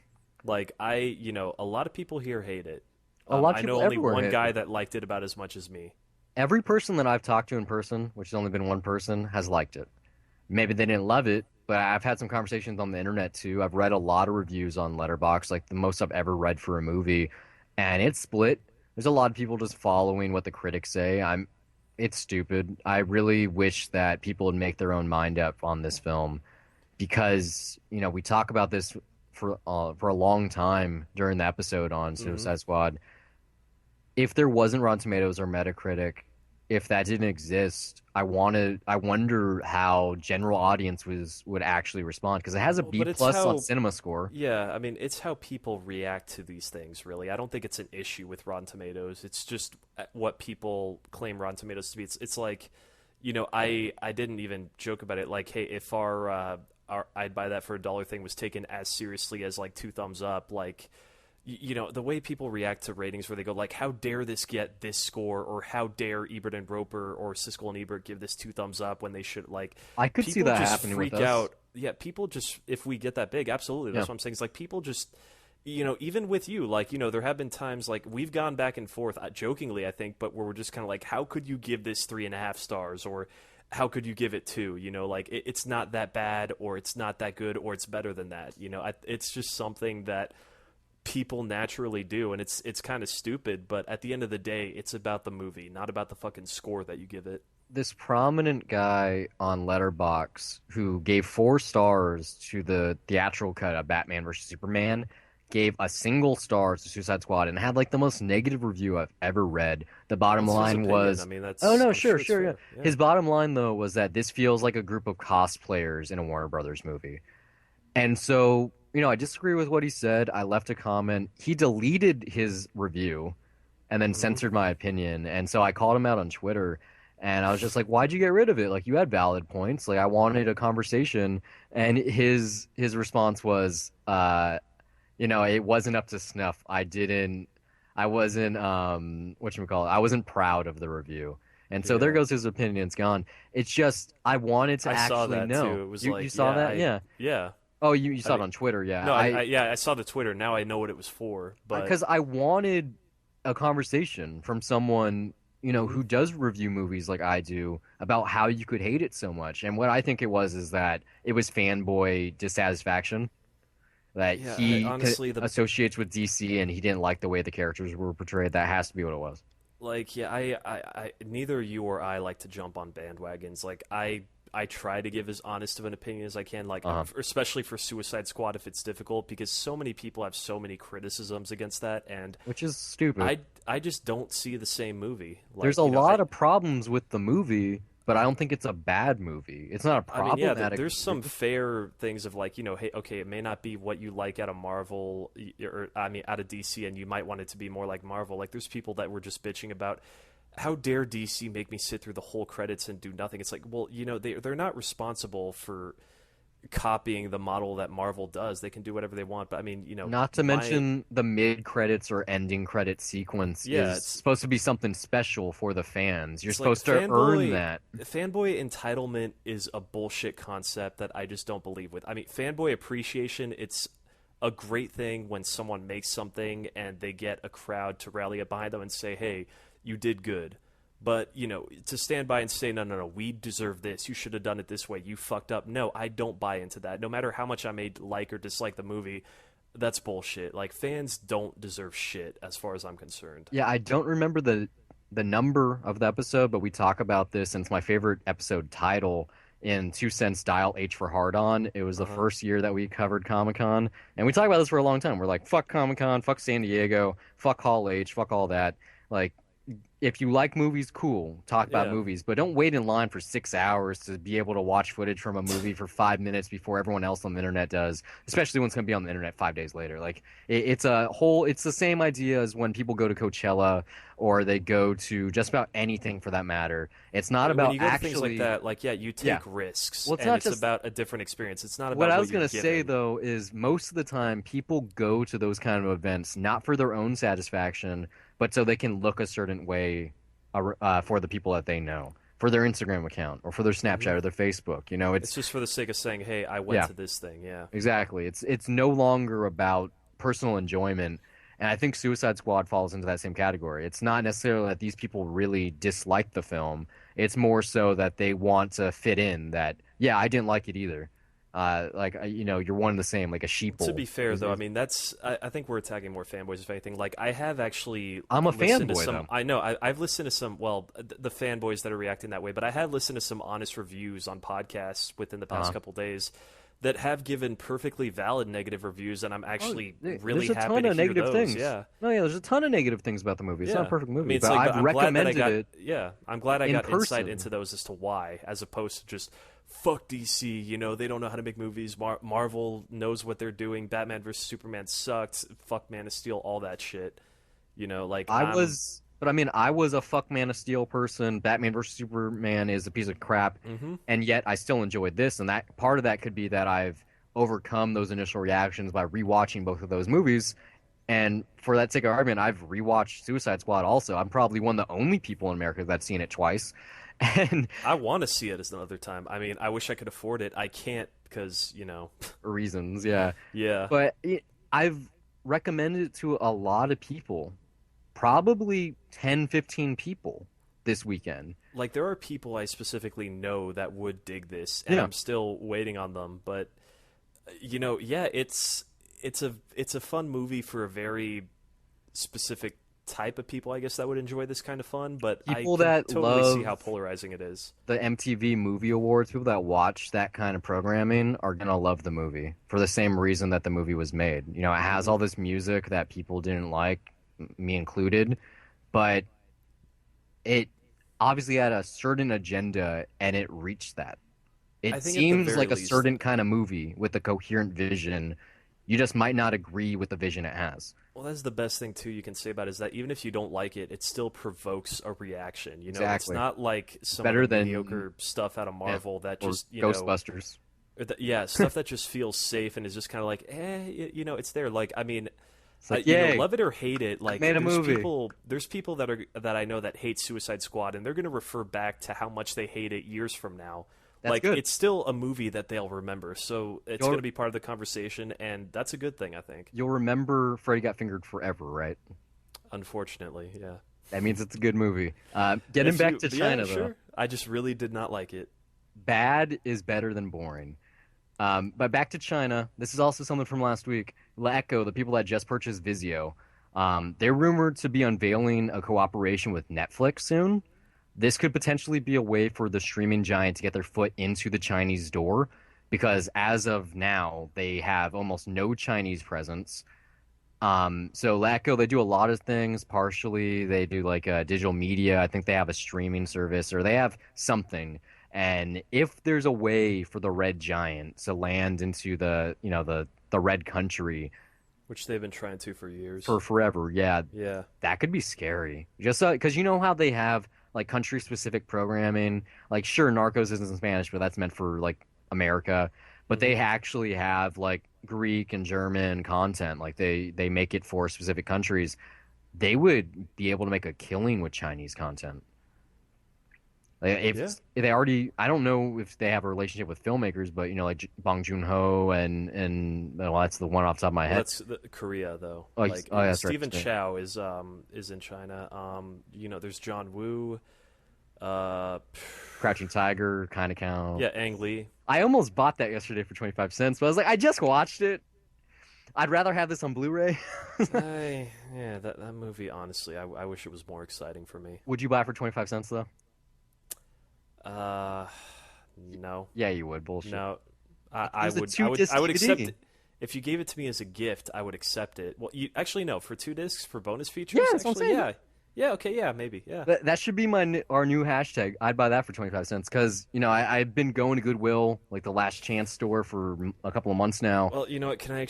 Like a lot of people here hate it. A lot of I know people only everywhere one hate guy it. that liked it about as much as me. Every person that I've talked to in person, which has only been one person, has liked it. Maybe they didn't love it, but I've had some conversations on the internet too. I've read a lot of reviews on Letterboxd, like the most I've ever read for a movie, and it's split. There's a lot of people just following what the critics say. It's stupid. I really wish that people would make their own mind up on this film because, we talk about this for a long time during the episode on Hmm. Suicide Squad. If there wasn't Rotten Tomatoes or Metacritic, if that didn't exist, I wonder how general audience would actually respond because it has a Well, B but it's plus on how Cinema Score. yeah, I mean, it's how people react to these things, really. I don't think it's an issue with Rotten Tomatoes. It's just what people claim Rotten Tomatoes to be. It's like, I didn't even joke about it. Like, hey, if our I'd buy that for a dollar thing was taken as seriously as like two thumbs up, like, the way people react to ratings where they go like, how dare this get this score, or how dare Ebert and Roper or Siskel and Ebert give this two thumbs up when they should, like, I could see people that just happening with freak us. out. Yeah, people just, if we get that big, absolutely. Yeah. That's what I'm saying. It's like people just, even with you, like, there have been times like we've gone back and forth, jokingly, I think, but where we're just kind of like, how could you give this 3.5 stars? Or how could you give it two? You know, like it's not that bad, or it's not that good, or it's better than that. You know, it's just something that people naturally do, and it's kind of stupid. But at the end of the day, it's about the movie, not about the fucking score that you give it. This prominent guy on Letterboxd who gave 4 stars to the theatrical cut of Batman versus Superman gave a single star to Suicide Squad and had like the most negative review I've ever read. The bottom That's his line opinion. I was, mean, "Oh that's no, I'm sure, sure it's sure, yeah." fair. Yeah. His bottom line though was that this feels like a group of cosplayers in a Warner Brothers movie. And so, I disagree with what he said. I left a comment. He deleted his review and then Hmm. censored my opinion. And so I called him out on Twitter and I was just like, "Why'd you get rid of it? Like you had valid points. Like I wanted a conversation." And his response was, it wasn't up to snuff. I wasn't whatchamacallit, I wasn't proud of the review. And so there Yeah. goes his opinion. It's gone. It's just I wanted to I saw actually that know. too. It was You like, saw yeah, that? I Yeah. yeah. Oh, you I saw it mean, on Twitter, yeah. no, yeah, I saw the Twitter. Now I know what it was for. But Because I wanted a conversation from someone, mhm. who does review movies like I do about how you could hate it so much. And what I think it was is that it was fanboy dissatisfaction that Yeah, he honestly, the associates with DC and he didn't like the way the characters were portrayed. That has to be what it was. like, yeah, neither you or I like to jump on bandwagons. Like, I try to give as honest of an opinion as I can, like, Uh-huh. especially for Suicide Squad if it's difficult, because so many people have so many criticisms against that, and Which is stupid. I just don't see the same movie. There's Like, a you know, lot of problems with the movie, but I don't think it's a bad movie. It's not a I mean, yeah, problematic there's some movie. fair things of like, hey, okay, it may not be what you like out of Marvel, or I mean, out of DC, and you might want it to be more like Marvel. Like, there's people that were just bitching about how dare DC make me sit through the whole credits and do nothing. It's like, well, they're not responsible for copying the model that Marvel does. They can do whatever they want, but I mean, Not to my mention the mid credits or ending credit sequence yeah, is supposed to be something special for the fans. You're it's like supposed to earn that. fanboy entitlement is a bullshit concept that I just don't believe with. I mean, fanboy appreciation, it's a great thing when someone makes something and they get a crowd to rally up behind them and say, "Hey, you did good." But, to stand by and say, "No, no, no, we deserve this. You should have done it this way. You fucked up." No, I don't buy into that. No matter how much I may like or dislike the movie, that's bullshit. Like, fans don't deserve shit as far as I'm concerned. Yeah, I don't remember the number of the episode, but we talk about this, and it's my favorite episode title in 2 Cents Dial H for Hard On. It was the Uh-huh. first year that we covered Comic-Con, and we talked about this for a long time. We're like, fuck Comic-Con, fuck San Diego, fuck Hall H, fuck all that. Like, if you like movies, cool, talk about Yeah. movies, but don't wait in line for 6 hours to be able to watch footage from a movie for 5 minutes before everyone else on the internet does, especially when it's going to be on the internet 5 days later. Like, it's the same idea as when people go to Coachella or they go to just about anything for that matter. It's not When about you go to things like actually, that, like, yeah, you yeah. take risks, Well, it's and not it's just about a different experience. It's not what about I what was you're gonna say given. though is most of the time people go to those kind of events not for their own satisfaction, but so they can look a certain way for the people that they know, for their Instagram account or for their Snapchat Hmm. or their Facebook. It's just for the sake of saying, "Hey, I went Yeah, to this thing." Yeah. exactly. It's no longer about personal enjoyment, and I think Suicide Squad falls into that same category. It's not necessarily that these people really dislike the film. It's more so that they want to fit in. That yeah, I didn't like it either. You're one and the same, like a To sheeple. be fair, though, I mean, I think we're attacking more fanboys, if anything. Like, I have actually I'm a listened to fanboy some. though. I know I've listened to some. Well, the fanboys that are reacting that way, but I have listened to some honest reviews on podcasts within the past Uh-huh. couple days that have given perfectly valid negative reviews, and I'm Oh, actually really there's a happy ton to of hear negative those. things. Yeah. No, yeah, there's a ton of negative things about the movie. It's not a Yeah, perfect I mean, movie, it's but like, but I've I'm glad that I recommended got, it yeah, I'm glad I in got insight into person. those as to why, as opposed to just fuck DC. They don't know how to make movies. Marvel knows what they're doing. Batman versus Superman sucked. Fuck Man of Steel, all that shit. Like But I mean, I was a fuck Man of Steel person. Batman versus Superman is a piece of crap, hmm and yet I still enjoyed this. And that part of that could be that I've overcome those initial reactions by rewatching both of those movies. And for that sake of argument, I've rewatched Suicide Squad also. I'm probably one of the only people in America that's seen it twice. And I want to see it as another time. I mean, I wish I could afford it. I can't because reasons, yeah. yeah. I've recommended it to a lot of people, probably 10, 15 people this weekend. Like there are people I specifically know that would dig this, and Yeah. I'm still waiting on them. But yeah, it's a fun movie for a very specific type of people, I guess, that would enjoy this kind of fun. But I People can that totally see how love polarizing it is. the MTV Movie Awards, people that watch that kind of programming are gonna love the movie for the same reason that the movie was made. It has Hmm. all this music that people didn't like, me included, but it obviously had a certain agenda and it reached that. I It think at the seems very like a least, certain kind of movie with a coherent vision. You just might not agree with the vision it has. well, that's the best thing too you can say about it, is that even if you don't like it, it still provokes a reaction. It's Exactly. not like It's some of the better than mediocre stuff out of yeah, Marvel that or just Ghostbusters. yeah, stuff that just feels safe and is just kind of like, it's there. Like, I mean, It's like, yay, love it or hate it. I Like, made a movie. there's people that I know that hate Suicide Squad, and they're gonna refer back to how much they hate it years from now. That's Like, good. it's still a movie that they'll remember, so it's You'll gonna be part of the conversation, and that's a good thing, I think. you'll remember Freddy Got Fingered forever, right? Unfortunately, yeah. That means it's a good movie. Getting If back you, to yeah, China though, sure. I just really did not like it. bad is better than boring. But back to China, this is also something from last week. Echo, the people that just purchased Vizio, they're rumored to be unveiling a cooperation with Netflix soon. This could potentially be a way for the streaming giant to get their foot into the Chinese door, because as of now, they have almost no Chinese presence. So Echo, they do a lot of things. Partially, they do like digital media. I think they have a streaming service or they have something. And if there's a way for the Red Giant to land into the Red Country Which they've been trying to for for years. forever, yeah, Yeah. that could be scary. Just because you know how they have like country specific programming. Like, sure, Narcos isn't in Spanish, but that's meant for like America. But they Hmm. actually have like Greek and German content. Like they make it for specific countries. They would be able to make a killing with Chinese content. Like, Yeah. if they already, I don't know if they have a relationship with filmmakers, but like Bong Joon-ho and well, that's the one off the top of my Well, head. that's Korea though. Oh, Like oh, that's right. Stephen Chow is in China. There's John Woo. Uh, Crouching Tiger kind of count. yeah, Ang Lee. I almost bought that yesterday for 25 cents, but I was like, I just watched it. I'd rather have this on Blu-ray. Yeah, that movie. Honestly, I wish it was more exciting for me. Would you buy it for 25 cents though? Uh, no, Yeah, you would. Bullshit. no. It I was a would, two-disc I would accept DVD. it. If you gave it to me as a gift, I would accept it. Well, you actually no, for 2 discs for bonus Yeah, features. that's what I'm Actually, saying. yeah, yeah, okay, yeah, maybe, yeah. That should be our new hashtag. I'd buy that for 25 cents because I've been going to Goodwill, like the Last Chance store, for a couple of months now. Well, you know what? I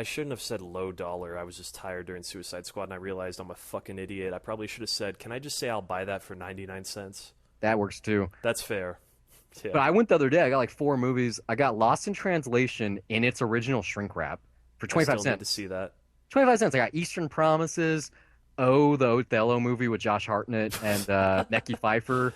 shouldn't have said low dollar. I was just tired during Suicide Squad, and I realized I'm a fucking idiot. I probably should have said, "Can I just say I'll buy that for 99 cents?" That works too. That's fair. But Yeah, I went the other day. I got like four movies. I got Lost in Translation in its original shrink wrap for I 25 still need to cents. see that. 25 cents. I got Eastern Promises. Oh, the Othello movie with Josh Hartnett and Mekhi Phifer.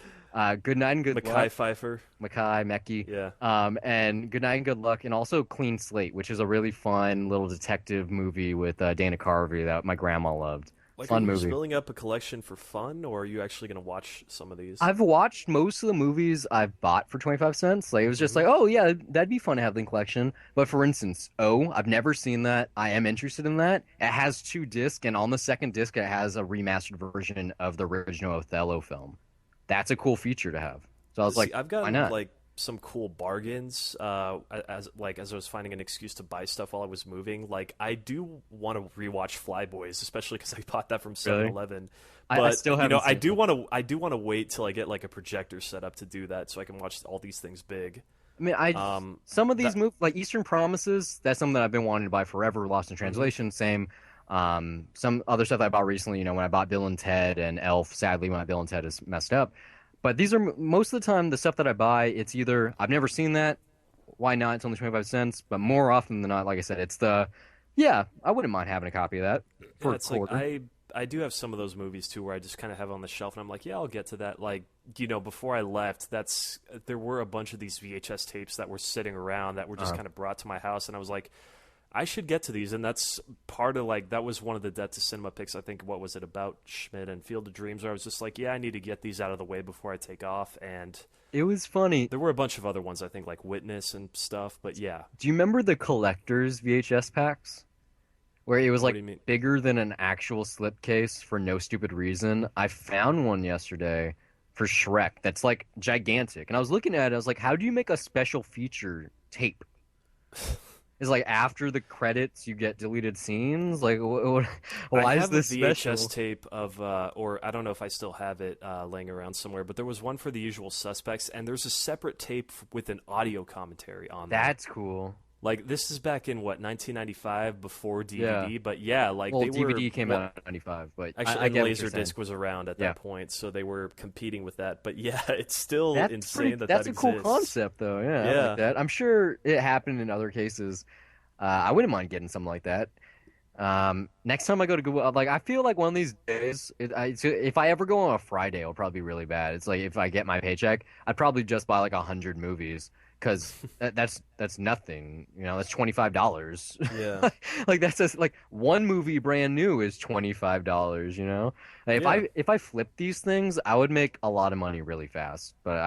Good Night and Good Mackay Luck. Pfeiffer. Mackay, Mekhi. Yeah. And Good Night and Good Luck. And also Clean Slate, which is a really fun little detective movie with Dana Carvey that my grandma loved. Like, are Fun you just movie. building up a collection for fun, or are you actually going to watch some of these? I've watched most of the movies I've bought for 25 cents. Like, it was just Hmm. like, oh, yeah, that'd be fun to have in the collection. But for instance, I've never seen that. I am interested in that. It has two discs, and on the second disc, it has a remastered version of the original Othello film. That's a cool feature to have. So I was See, like, I've why gotten not? like some cool bargains as I was finding an excuse to buy stuff while I was moving. Like I do want to rewatch Flyboys, especially because I bought that from Really? 7-Eleven. I But still haven't I seen do it. want to wait till I get like a projector set up to do that, so I can watch all these things big. I mean, Um, some of these that movies, like Eastern Promises, that's something that I've been wanting to buy forever. Lost in mhm. Translation, same. Some other stuff I bought recently, when I bought Bill and Ted and Elf, sadly, my Bill and Ted is messed up. But these are most of the time the stuff that I buy. It's either I've never seen that, why not? It's only 25 cents. But more often than not, like I said, it's yeah, I wouldn't mind having a copy of that Yeah, for a it's like quarter. I do have some of those movies too where I just kind of have on the shelf and I'm like, yeah, I'll get to that. Like, before I left, there were a bunch of these VHS tapes that were sitting around that were just Uh, kind of brought to my house, and I was like, I should get to these, and that's part of like that was one of the Death to Cinema picks. I think what was it about Schmidt and Field of Dreams, where I was just like, yeah, I need to get these out of the way before I take off. And It was funny. there were a bunch of other ones I think like Witness and stuff, but yeah. Do you remember the collector's VHS packs? Where it was What do like you mean? bigger than an actual slipcase for no stupid reason. I found one yesterday for Shrek that's like gigantic. And I was looking at it, I was like, how do you make a special feature tape? Is like after the credits you get deleted scenes? Like I why is have a this VHS special? tape of, or I don't know if I still have it laying around somewhere, but there was one for The Usual Suspects, and there's a separate tape with an audio commentary on there. That's cool. Like this is back in what 1995 before Yeah. DVD, but yeah, like Well, they were DVD came well, out in 95, but actually, I and get what you're saying. Laserdisc was around at Yeah. that point, so they were competing with that. But yeah, it's still That's insane pretty that that's that a cool exists. concept though. Yeah, I like Yeah, that. I'm sure it happened in other cases. I wouldn't mind getting something like that. Next time I go to Google, like I feel like one of these days, so if I ever go on a Friday, it'll probably be really bad. It's like if I get my paycheck, I'd probably just buy like 100 movies because that's nothing. You know, that's $25. yeah, Like that's just like one movie brand new is $25. You know, like, yeah. if I flip these things, I would make a lot of money really fast. But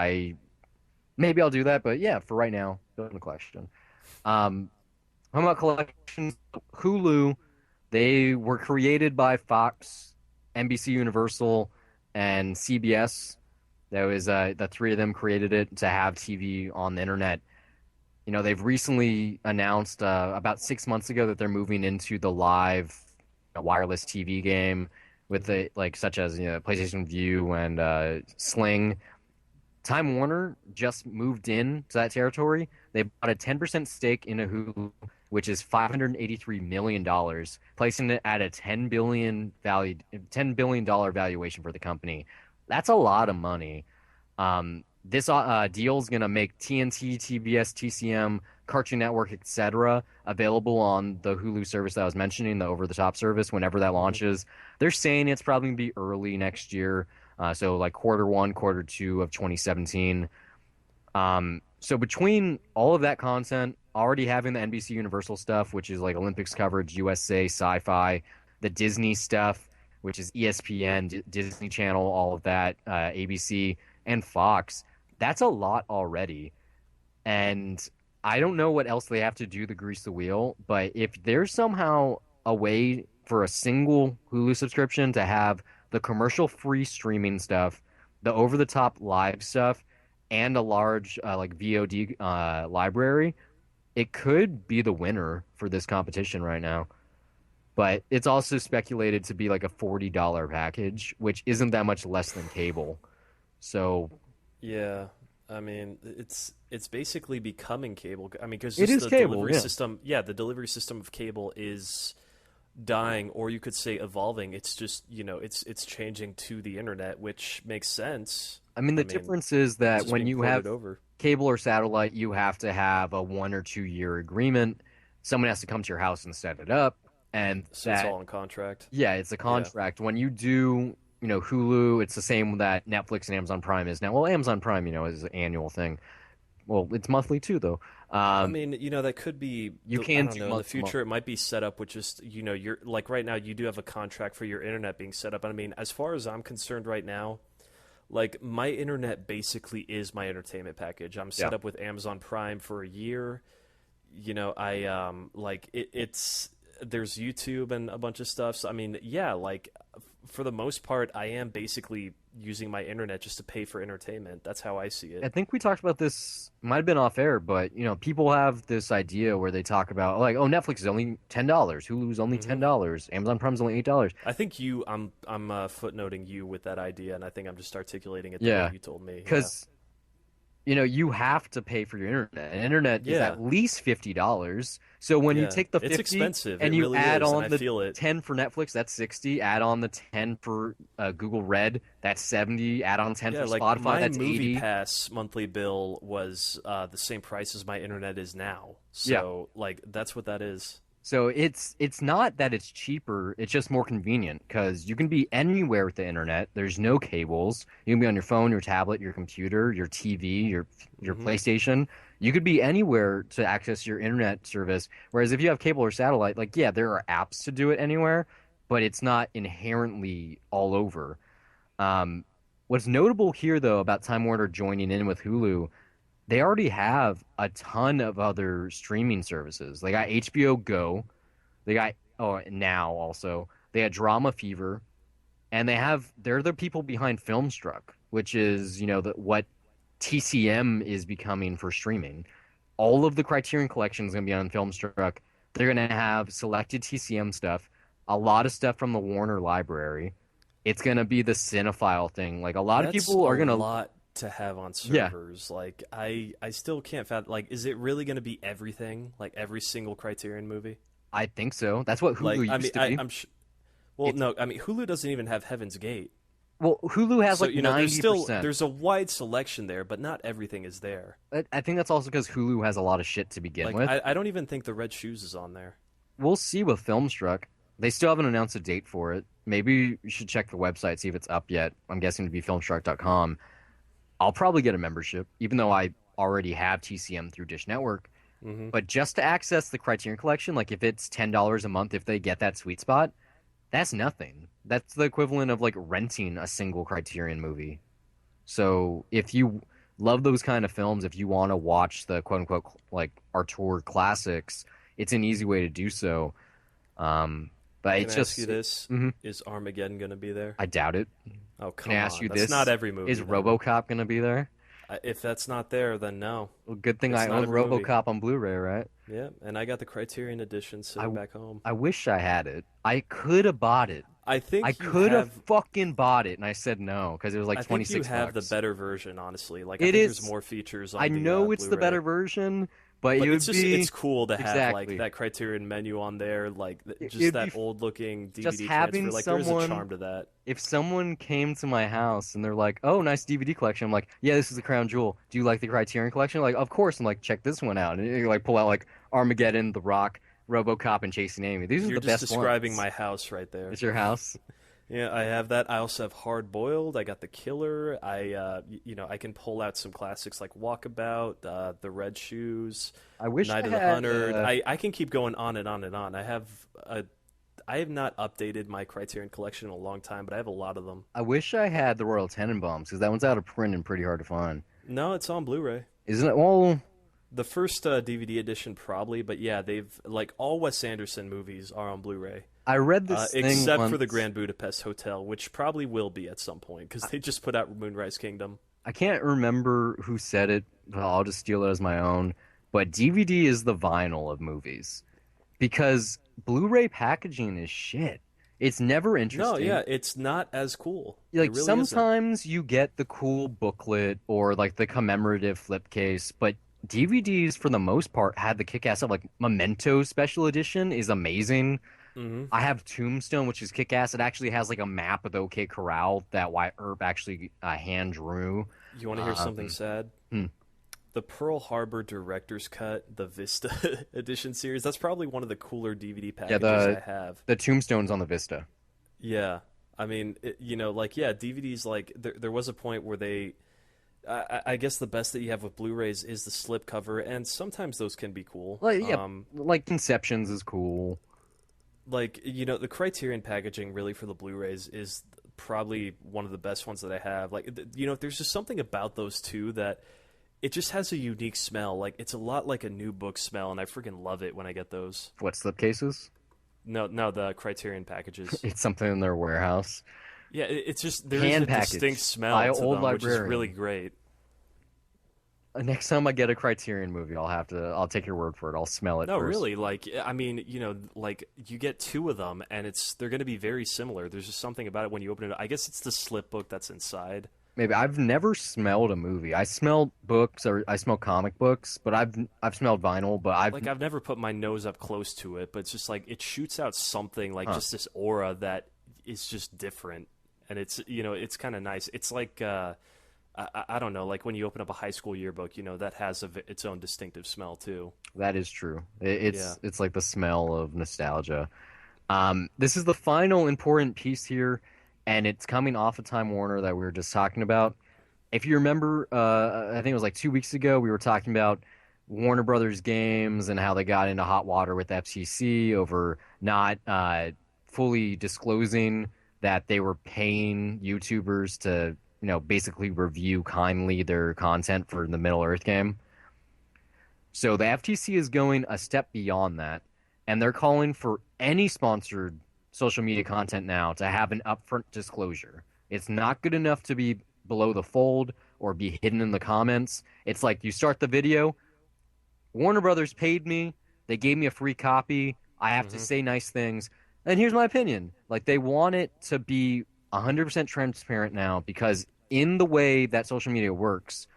maybe I'll do that. But yeah, for right now, building a collection. Um, how about collections? Hulu, they were created by Fox, NBC Universal, and CBS. There was the three of them created it to have TV on the internet. You know, they've recently announced about 6 months ago that they're moving into the live wireless TV game with the like such as PlayStation View and Sling. Time Warner just moved in to that territory. They bought a 10% stake in a Hulu, which is $583 million, placing it at a $10 billion valuation for the company. That's a lot of money. This deal is going to make TNT, TBS, TCM, Cartoon Network, etc., available on the Hulu service that I was mentioning, the over-the-top service, whenever that Hmm. launches. They're saying it's probably going to be early next year, so like quarter one, quarter two of 2017. So between all of that content, already having the NBC Universal stuff, which is like Olympics coverage, USA, Sci-Fi, the Disney stuff, which is ESPN, Disney Channel, all of that, ABC, and Fox, that's a lot already. And I don't know what else they have to do to grease the wheel, but if there's somehow a way for a single Hulu subscription to have the commercial-free streaming stuff, the over-the-top live stuff, and a large like VOD library, it could be the winner for this competition right now. But it's also speculated to be like a $40 package, which isn't that much less than cable. So Yeah, I mean, it's basically becoming cable. I mean, because it just is the cable, delivery yeah. system, yeah, the delivery system of cable is dying, or you could say evolving. It's just, it's changing to the internet, which makes sense. I mean, I the mean, difference is it's that just when being you ported have over, cable or satellite, you have to have a 1 or 2 year agreement. Someone has to come to your house and set it up. And so it's that, all in contract. yeah, it's a Yeah. contract. When you do, Hulu, it's the same that Netflix and Amazon Prime is now. Well, Amazon Prime, is an annual thing. Well, it's monthly too, though. I Um, mean, that could be you I can don't do know, in the month to month. future it might be set up with just, you're like right now you do have a contract for your internet being set up. And I mean, as far as I'm concerned right now, like my internet basically is my entertainment package. I'm Yeah. set up with Amazon Prime for a year. I like it's there's YouTube and a bunch of stuff. So I mean, yeah, like for the most part I am basically using my internet just to pay for entertainment. That's how I see it. I think we talked about this, might have been off air, but people have this idea where they talk about like, oh, Netflix is only $10, Hulu's only Hmm. $10, Amazon Prime's only $8. I think I'm footnoting you with that idea, and I think I'm just articulating it the way Yeah, you told me. Yeah. because you have to pay for your internet. And internet is Yeah. at least $50. So when you Yeah. take the It's 50 expensive. It and you really add is, and on I the feel it. 10 for Netflix, that's 60. Add on the 10 for Google Red, that's 70. Add on 10 Yeah, for like Spotify, my that's Movie 80. Pass monthly bill was the same price as my internet is now. Yeah. So, like, that's what that is. So it's not that it's cheaper, it's just more convenient because you can be anywhere with the internet. There's no cables. You can be on your phone, your tablet, your computer, your TV, your Hmm. PlayStation. You could be anywhere to access your internet service. Whereas if you have cable or satellite, like yeah, there are apps to do it anywhere, but it's not inherently all over. Um, what's notable here though about Time Warner joining in with Hulu, they already have a ton of other streaming services. They got HBO Go. They got now also they had Drama Fever, and they're the people behind Filmstruck, which is what TCM is becoming for streaming. All of the Criterion Collection is going to be on Filmstruck. They're going to have selected TCM stuff, a lot of stuff from the Warner Library. It's going to be the cinephile thing. Like a lot of That's people a are going to, lot to have on yeah, servers. Like I still can't fathom. Like, is it really going to be everything? Like every single Criterion movie? I think so. That's what Like, Hulu I mean, used to be. I'm well, It's no, I mean Hulu doesn't even have Heaven's Gate. Well, Hulu has So, like you know, there's still 90%. there's a wide selection there, but not everything is there. I think that's also because Hulu has a lot of shit to begin Like with. I don't even think the Red Shoes is on there. We'll see with Filmstruck. They still haven't announced a date for it. Maybe you should check the website, see if it's up yet. I'm guessing to be filmstruck.com. I'll probably get a membership, even though I already have TCM through Dish Network. Hmm. But just to access the Criterion Collection, like if it's $10 a month, if they get that sweet spot, that's nothing. That's the equivalent of like renting a single Criterion movie. So if you love those kind of films, if you want to watch the quote unquote like Artur classics, it's an easy way to do so. But Can it's I ask you just, this? mhm. Is Armageddon going to be there? I doubt it. Oh, Can I come ask on. you That's not this? every Is movie then. RoboCop going to be there? If that's not there, then no. Well, good thing It's I not own every movie. RoboCop on Blu-ray, right? Yeah, and I got the Criterion edition I sitting back home. I wish I had it. I could have bought it. I I think you could have have fucking bought it, and I said no because it was like I think you 26 have the bucks. better version, honestly. Like I It think there's is. more features I on the know it's the Blu-ray. better version, but it But would it's be cool to have like exactly. that Criterion menu on there, like just It'd be that old looking just DVD transfer. having Like there is a someone. charm to that. If someone came to my house and they're like, "Oh, nice DVD collection," I'm like, "Yeah, this is the Crown Jewel. Do you like the Criterion Collection?" Like, of course. I'm like, "Check this one out," and you like pull out like Armageddon, The Rock, RoboCop, and Chasing Amy. These are You're the just best describing ones. my house right there. It's your house. Yeah, I have that. I also have Hard Boiled. I got The Killer. I can pull out some classics like Walkabout, The Red Shoes, I wish Night I of the had. Hunter. I can keep going on and on and on. I have not updated my Criterion collection in a long time, but I have a lot of them. I wish I had the Royal Tenenbaums because that one's out of print and pretty hard to find. No, it's on Blu-ray. Isn't it? Well, The first DVD edition probably, but yeah, they've like all Wes Anderson movies are on Blu-ray, I read this thing except for the once. Grand Budapest Hotel, which probably will be at some point because they just put out Moonrise Kingdom. I can't remember who said it, but I'll just steal it as my own. But DVD is the vinyl of movies because Blu-ray packaging is shit. It's never No, yeah, interesting. it's not as cool. It Like really isn't. sometimes you get the cool booklet or like the commemorative flip case, but DVDs for the most part had the kick-ass stuff. Like Memento Special Edition is amazing. Hmm. I have Tombstone, which is kick-ass. It actually has like a map of the OK Corral that Wyatt Earp actually hand drew. You want to hear something Um, sad? hmm. The Pearl Harbor Director's Cut, the Vista Edition series, that's probably one of the cooler DVD Yeah, packages I have. the Tombstone's on the Vista. Yeah. I mean, like, yeah, DVDs, like, there was a point where I guess the best that you have with Blu-rays is the slipcover, and sometimes those can be cool. Like yeah, like Conceptions is cool. Like, the Criterion packaging really for the Blu-rays is probably one of the best ones that I have. Like, there's just something about those two that it just has a unique smell. Like, it's a lot like a new book smell, and I freaking love it when I get those. What slipcases? No, no, the Criterion packages. It's something in their warehouse. Yeah, it's just there is Hand a distinct packaged smell by an to old them, which is librarian. really great. Next time I get a Criterion movie, I'll take your word for it. I'll smell it No, first. really, like I mean, like you get two of them, and they're going to be very similar. There's just something about it when you open it. I guess it's the slip book that's inside. Maybe I've never smelled a movie. I smell books or I smell comic books, but I've smelled vinyl, but Like I've never put my nose up close to it, but it's just like it shoots out something like huh. just this aura that is just different, and it's it's kind of nice. It's like I don't know, like when you open up a high school yearbook, that has its own distinctive smell too. That is true. Yeah. It's like the smell of nostalgia. This is the final important piece here, and it's coming off of Time Warner that we were just talking about. If you remember, I think it was like 2 weeks ago, we were talking about Warner Brothers games and how they got into hot water with the FCC over not fully disclosing that they were paying YouTubers to, basically review kindly their content for the Middle Earth game. So the FTC is going a step beyond that, and they're calling for any sponsored social media content now to have an upfront disclosure. It's not good enough to be below the fold or be hidden in the comments. It's like you start the video, Warner Brothers paid me, they gave me a free copy, I have to Hmm. say nice things, and here's my opinion. Like they want it to be 100% transparent now because in the way that social media works,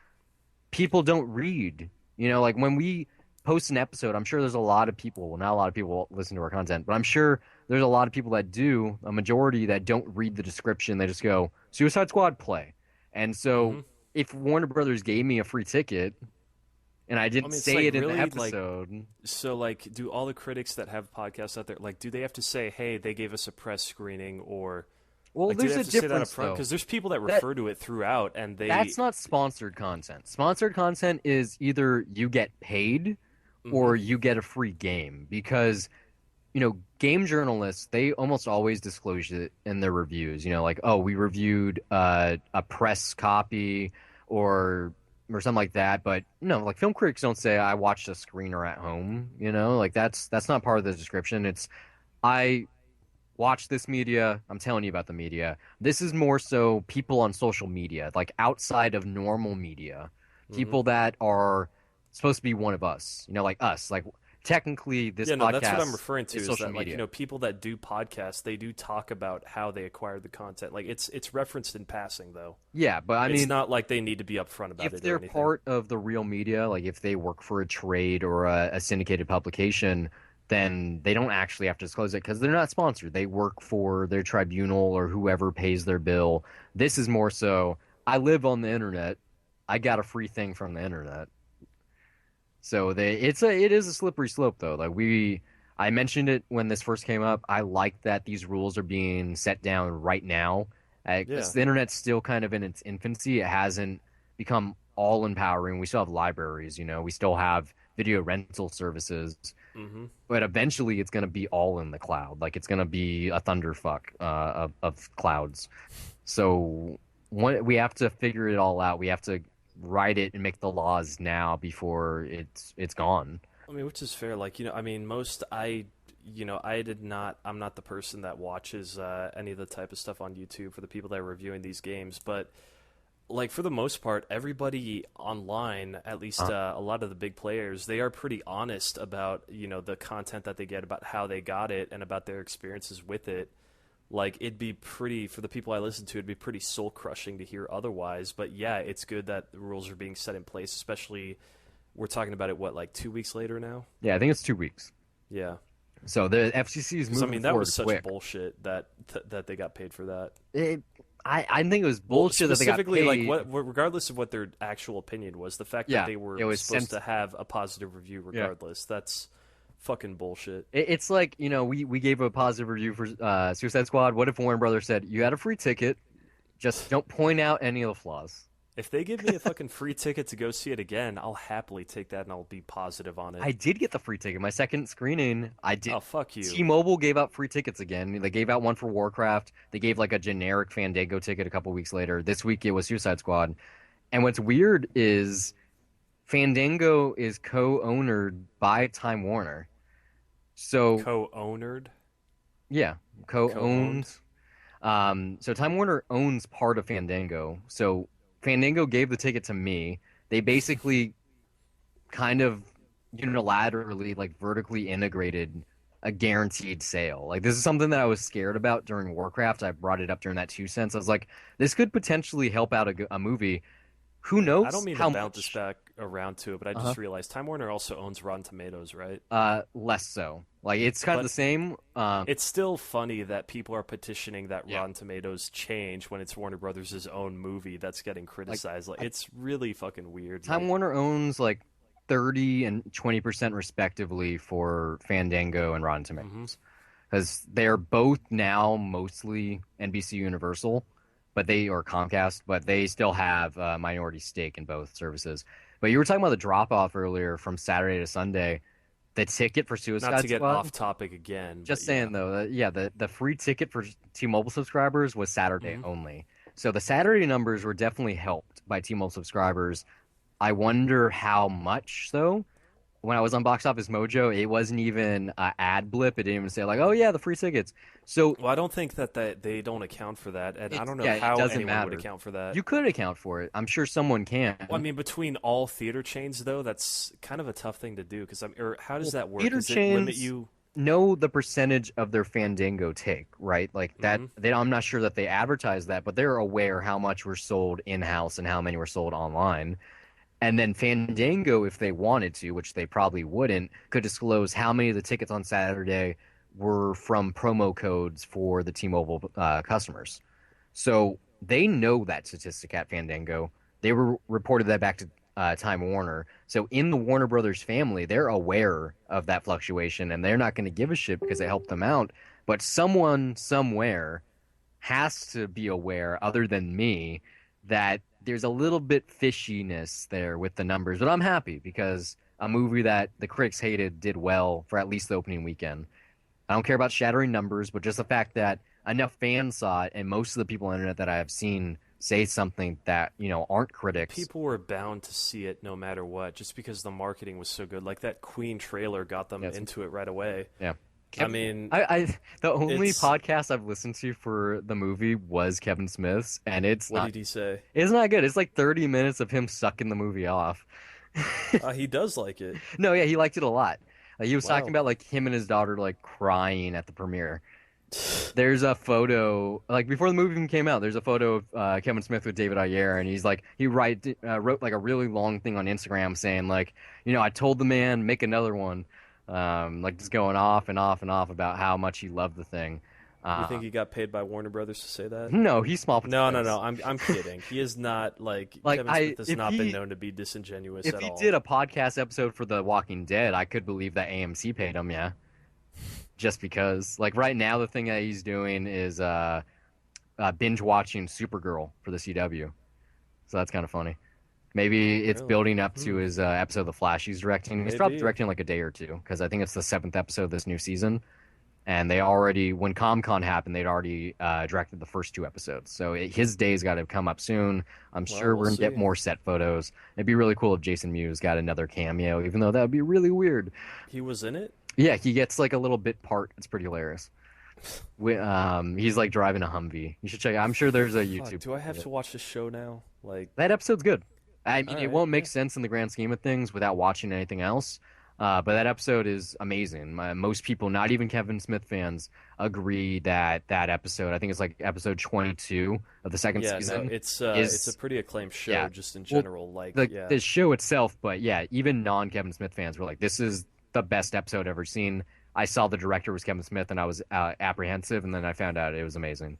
people don't read. Like when we post an episode, I'm sure there's a lot of people, well, not a lot of people listen to our content, but I'm sure there's a lot of people that do, a majority that don't read the description. They just go, Suicide Squad play. And so Hmm. if Warner Brothers gave me a free ticket and I I didn't mean, it's say like it in the really like episode, so. Like, do all the critics that have podcasts out there, like, do they have to say, "Hey, they gave us a press screening," or well, like, do they there's have a to say that up difference front? though. Because there's people that That refer to it throughout, and they. that's not sponsored content. Sponsored content is either you get paid Hmm. or you get a free game because game journalists, they almost always disclose it in their reviews. Like, oh, we reviewed a press copy or something like that. But no, like film critics don't say I watched a screener at home. Like that's not part of the description. It's I watch this media. I'm telling you about the media. This is more so people on social media, like outside of normal media, Hmm. people that are supposed to be one of us, like us. Like technically, this Yeah, no, that's what I'm podcast referring to. is Is social that like media. people that do podcasts, they do talk about how they acquired the content. Like it's referenced in passing though. Yeah, but I It's mean, not like they need to be upfront about if it or they're anything. part of the real media, like if they work for a trade or a syndicated publication, then they don't actually have to disclose it because they're not sponsored. They work for their tribunal or whoever pays their bill. This is more so, I live on the internet. I got a free thing from the internet. So it is a slippery slope though. I mentioned it when this first came up. I like that these rules are being set down right now. Yeah. 'Cause the internet's still kind of in its infancy. It hasn't become all empowering. We still have libraries, we still have video rental services, Hmm. but eventually it's going to be all in the cloud. Like it's going to be a thunderfuck of clouds. So we have to figure it all out. We have to write it and make the laws now before it's gone. I mean, which is fair. Like, I mean, I did not. I'm not the person that watches any of the type of stuff on YouTube for the people that are reviewing these games, but like for the most part, everybody online, at least Uh, a lot of the big players, they are pretty honest about the content that they get, about how they got it, and about their experiences with it. Like it'd be pretty for the people I listen to, it'd be pretty soul crushing to hear otherwise. But yeah, it's good that the rules are being set in place, especially we're talking about it what like 2 weeks later now. yeah, I think it's 2 weeks. Yeah, So the FCC is because I moving mean that was forward such quick. bullshit that they got paid for that. It, I think it was Well, bullshit that they got specifically, like paid. regardless of what their actual opinion was, the fact that Yeah, they were it was supposed sent. to have a positive review Yeah. regardless, that's fucking bullshit. It's like, we gave a positive review for Suicide Squad. What if Warner Brothers said, you had a free ticket, just don't point out any of the flaws? If they give me a fucking free ticket to go see it again, I'll happily take that and I'll be positive on it. I did get the free ticket. My second screening, I did. Oh, fuck you. T-Mobile gave out free tickets again. They gave out one for Warcraft. They gave like a generic Fandango ticket a couple weeks later. This week it was Suicide Squad. And what's weird is Fandango is co-ownered by Time Warner. So Co-ownered? yeah, Co-owned? co-owned. So Time Warner owns part of Fandango. So Fandango gave the ticket to me. They basically kind of unilaterally, like vertically integrated a guaranteed sale. Like this is something that I was scared about during Warcraft. I brought it up during that 2 cents. I was like, this could potentially help out a movie. Who Yeah, I don't knows mean to how bounce this much? back around to it, but I Uh-huh. just realized Time Warner also owns Rotten Tomatoes, right? Less so. Like it's kind of the But same. it's still funny that people are petitioning that Yeah. Rotten Tomatoes change when it's Warner Brothers' own movie that's getting Like criticized. Like it's really fucking weird. Time Like, Warner owns like 30 and 20% respectively for Fandango and Rotten hmm Tomatoes because they're both now mostly NBC Universal, but they or Comcast, but they still have a minority stake in both services. But you were talking about the drop off earlier from Saturday to Sunday. The ticket for not to Suicide get Squad. off topic again, but Just yeah. saying though, yeah, the free ticket for T-Mobile subscribers was Saturday hmm only. So the Saturday numbers were definitely helped by T-Mobile subscribers. I wonder how much though. When I was on Box Office Mojo, it wasn't even an ad blip. It didn't even say like, "Oh yeah, the free tickets." So Well, I don't think that they don't account for that, and I it's don't know yeah, it how doesn't anyone would matter. account for that. You could account for it. I'm sure someone Well, I can. mean, between all theater chains, though, that's kind of a tough thing to do because I'm. Or how does Well, that work? theater Does it limit chains you? know the percentage of their Fandango take, right? Like that. hmm I'm not sure that they advertise that, but they're aware how much were sold in house and how many were sold online. And then Fandango, if they wanted to, which they probably wouldn't, could disclose how many of the tickets on Saturday were from promo codes for the T-Mobile customers. So they know that statistic at Fandango. They were reported that back to Time Warner. So in the Warner Brothers family, they're aware of that fluctuation, and they're not going to give a shit because it helped them out. But someone somewhere has to be aware, other than me, that there's a little bit fishiness there with the numbers. But I'm happy because a movie that the critics hated did well for at least the opening weekend. I don't care about shattering numbers, but just the fact that enough fans saw it, and most of the people on the internet that I have seen say something that, aren't critics. People were bound to see it no matter what, just because the marketing was so good. Like that Queen trailer got them Yes. into it right away. Yeah. I Kevin, mean, the only it's podcast I've listened to for the movie was Kevin Smith's, and what did he say? it's not good. It's like 30 minutes of him sucking the movie off. He does like it. No, yeah, he liked it a lot. He was talking Wow. about like him and his daughter like crying at the premiere. There's a photo like before the movie even came out. There's a photo of Kevin Smith with David Ayer, and he's like wrote like a really long thing on Instagram saying like, I told the man make another one, like just going off and off and off about how much he loved the thing. You Uh, think he got paid by Warner Brothers to say that? no, he's small No, no, potatoes. no. I'm kidding. He is not like Like Kevin Smith has if not been known to be disingenuous if at he all. did a podcast episode for The Walking Dead, I could believe that AMC paid him. Yeah, just because. Like right now, the thing that he's doing is binge watching Supergirl for the CW. So that's kind of funny. Maybe it's Really? building up to Hmm. his episode of The Flash he's directing. He's probably Maybe. directing like a day or two because I think it's the seventh episode of this new season. And they already, when ComCon happened, they'd already directed the first two episodes. So his day's got to come up soon. I'm Well, sure we'll we're gonna get see. more set photos. It'd be really cool if Jason Mewes got another cameo, even though that would be really weird. He was in it? Yeah, he gets like a little bit part. It's pretty hilarious. He's like driving a Humvee. You should check. I'm sure there's a Fuck, YouTube. do I of have it. to watch the show now? Like, That episode's good. I mean, all it right, won't make yeah. sense in the grand scheme of things without watching anything else. But that episode is amazing. Most people, not even Kevin Smith fans, agree that that episode, I think it's like episode 22 of the second Yeah, no, season, it's a is, pretty acclaimed show yeah. just in Well, general. Like, yeah. the show itself, but yeah, even non-Kevin Smith fans were like, this is the best episode ever seen. I saw the director was Kevin Smith and I was apprehensive, and then I found out it was amazing.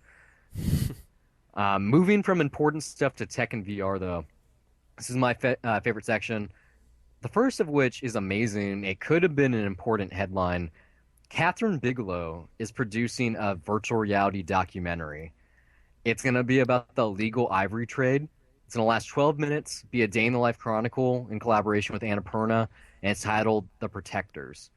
Moving from important stuff to tech and VR, though, this is my favorite section. The first of which is amazing. It could have been an important headline. Catherine Bigelow is producing a virtual reality documentary. It's going to be about the legal ivory trade. It's going to last 12 minutes, be a day in the life chronicle in collaboration with Annapurna, and it's titled The Protectors.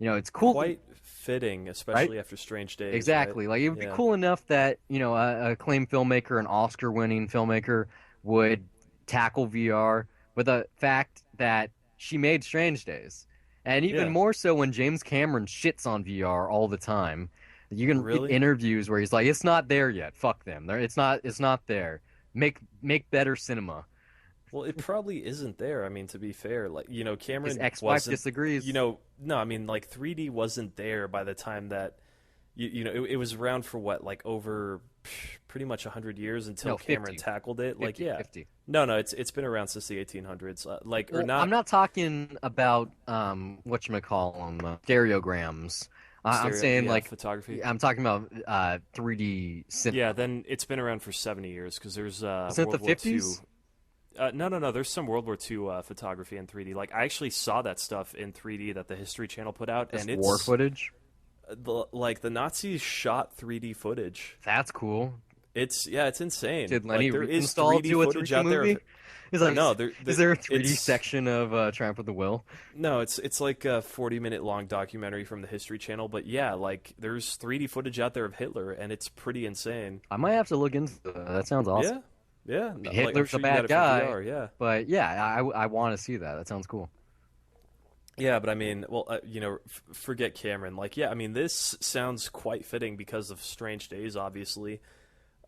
It's cool, Quite fitting, right? especially after Strange Days, right? Exactly. Like it would be Yeah. cool enough that, a acclaimed filmmaker, an Oscar-winning filmmaker would tackle VR, but the fact that she made Strange Days. And even Yeah. more so when James Cameron shits on VR all the time. You can read Really? interviews where he's like, "It's not there yet. Fuck them. It's not there. Make better cinema." Well, it probably isn't there. I mean, to be fair, like, His Cameron ex-wife wasn't, disagrees. no, I mean, like 3D wasn't there by the time that it was around for what, like over pretty much 100 years until No, Cameron 50. tackled it. Like, 50, yeah. 50. No, no, it's been around since the 1800s. Like, or Well, I'm not. not talking about whatchamacallit, stereograms. I'm Stereo, saying yeah, like photography. I'm talking about 3D Yeah, cinema. then it's been around for 70 years because there's Isn't it the World War II. 50s? No, no, no. There's some World War II photography in 3D. Like I actually saw that stuff in 3D that the History Channel put out, and Just war it's footage. like the Nazis shot 3D footage. That's cool. It's yeah, it's insane. Did Like Lenny there is Riefenstahl 3D do a footage 3D out there of movie? He's like, no, is there a 3D it's section of Triumph of the Will? no, it's like a 40-minute long documentary from the History Channel. But yeah, like there's 3D footage out there of Hitler, and it's pretty insane. I might have to look into that. That sounds awesome. Yeah, yeah. I mean, Like I'm Hitler's a sure you got bad it for guy, VR. Yeah. but yeah, I want to see that. That sounds cool. Yeah, but I mean, well, forget Cameron. Like, yeah, I mean, this sounds quite fitting because of Strange Days, obviously.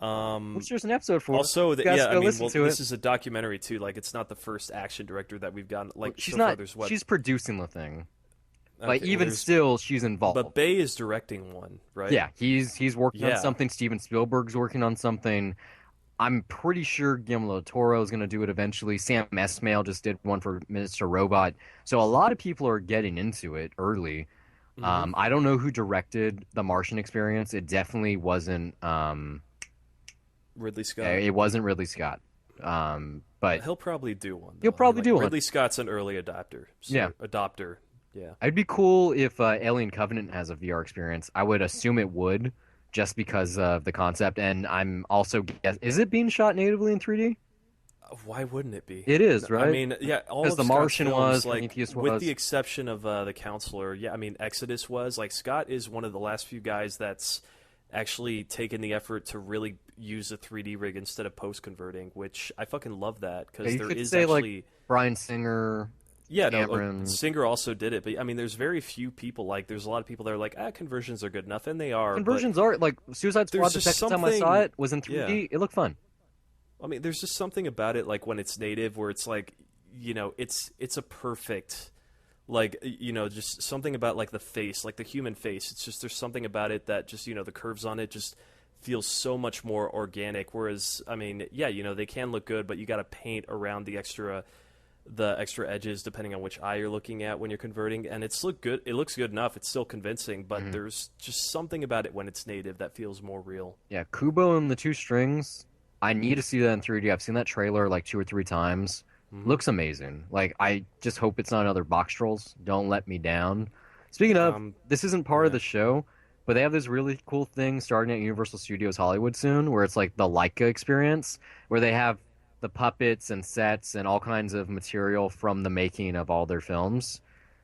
Which there's an episode for. Also, You guys yeah, I go mean, listen well, to this it. is a documentary too. Like, it's not the first action director that we've gotten. Well, Like, she's so far, not. there's what? She's producing the thing, but Okay, well, even there's. still, she's But involved. Bay is directing one, right? Yeah, he's working on Yeah. something. Steven Spielberg's working on something. I'm pretty sure Guillermo del Toro is going to do it eventually. Sam Esmail just did one for Mr. Robot. So a lot of people are getting into it early. Hmm. I don't know who directed The Martian Experience. It definitely wasn't. Ridley Scott. It wasn't Ridley Scott. But He'll probably do one. he'll Though. I mean, probably like do one. Ridley Scott's an early adopter. So, Yeah, adopter. Yeah. it'd be cool if Alien Covenant has a VR experience. I would assume it would, just because of the concept. And I'm also guess is it being shot natively in 3D? Why wouldn't it be? It is, I right? mean, yeah, all Because of The Scott's Martian films, was, like, Prometheus with was. the exception of The Counselor, yeah, I mean, Exodus was. Like, Scott is one of the last few guys that's actually taken the effort to really use a 3D rig instead of post-converting, which I fucking love that, Yeah, because you there could is say actually... like Bryan Singer, Yeah, no, Cameron. Singer also did it, but I mean, there's very few people, like, there's a lot of people that are like, conversions are good enough, and they are, but Conversions are like Suicide Squad. there's The just second time I saw something... it was in Yeah. 3D. It looked fun. I mean, there's just something about it, like when it's native, where it's like, it's a perfect, like, just something about like the face, like the human face. It's just there's something about it that just the curves on it just feels so much more organic. Whereas, I mean, yeah, they can look good, but you got to paint around the extra edges depending on which eye you're looking at when you're converting, and it's look good. It looks good enough. It's still convincing, but there's just something about it when it's native that feels more real. Yeah, Kubo and the Two Strings. I need to see that in 3D. I've seen that trailer like 2 or 3 times. Hmm. Looks amazing. Like I just hope it's not another Box Trolls. Don't let me down. Speaking of, Um, this isn't part of yeah. the show, but they have this really cool thing starting at Universal Studios Hollywood soon, where it's like the Leica experience, where they have the puppets and sets and all kinds of material from the making of all their films,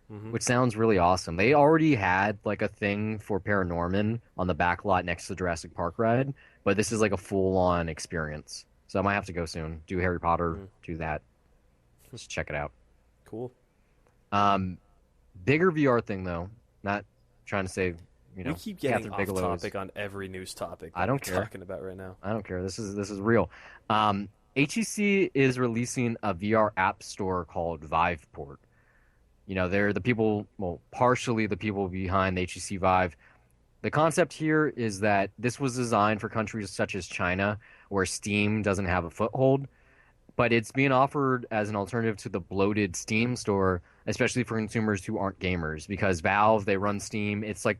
Hmm. which sounds really awesome. They already had like a thing for Paranorman on the back lot next to the Jurassic Park ride, but this is like a full-on experience. So I might have to go soon. Do Harry Potter, do that. Just check it out. Cool. Um, Bigger VR thing though. Not trying to say, We keep getting Catherine off Bigelow's. topic on every news topic I that don't we're care. talking about right now. I don't care. This is real. HEC is releasing a VR app store called Viveport. They're the people, well, partially the people behind the HEC Vive. The concept here is that this was designed for countries such as China, where Steam doesn't have a foothold, but it's being offered as an alternative to the bloated Steam store, especially for consumers who aren't gamers, because Valve, they run Steam. It's like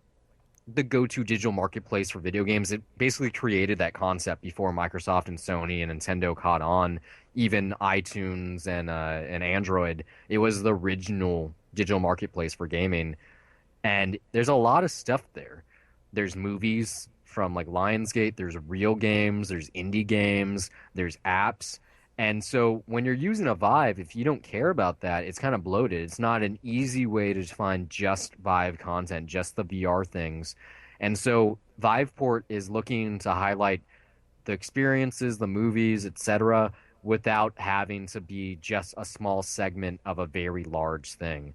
the go-to digital marketplace for video games. It basically created that concept before Microsoft and Sony and Nintendo caught on, even iTunes and Android. It was the original digital marketplace for gaming, and there's a lot of stuff there. There's movies from like Lionsgate, there's real games, there's indie games, there's apps. And so when you're using a Vive, if you don't care about that, it's kind of bloated. It's not an easy way to find just Vive content, just the VR things. And so Viveport is looking to highlight the experiences, the movies, etc., without having to be just a small segment of a very large thing.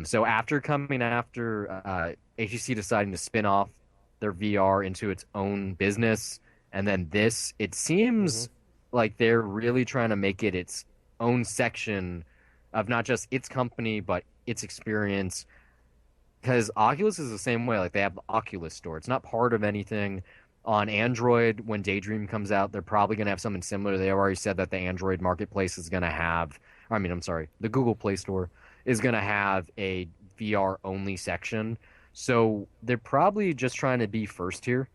So after coming after HTC deciding to spin off their VR into its own business, and then this, it Hmm. seems like they're really trying to make it its own section of not just its company, but its experience. Because Oculus is the same way. Like they have the Oculus Store. It's not part of anything. On Android, when Daydream comes out, they're probably going to have something similar. They already said that the Android marketplace is going to have, I'm sorry, the Google Play Store is going to have a VR only section. So they're probably just trying to be first here.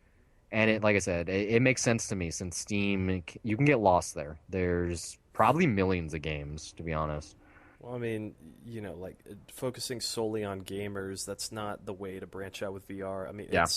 And like I said, it makes sense to me since Steam, you can get lost there. There's probably millions of games, to be honest. Well, I mean, like focusing solely on gamers, that's not the way to branch out with VR. I mean, Yeah.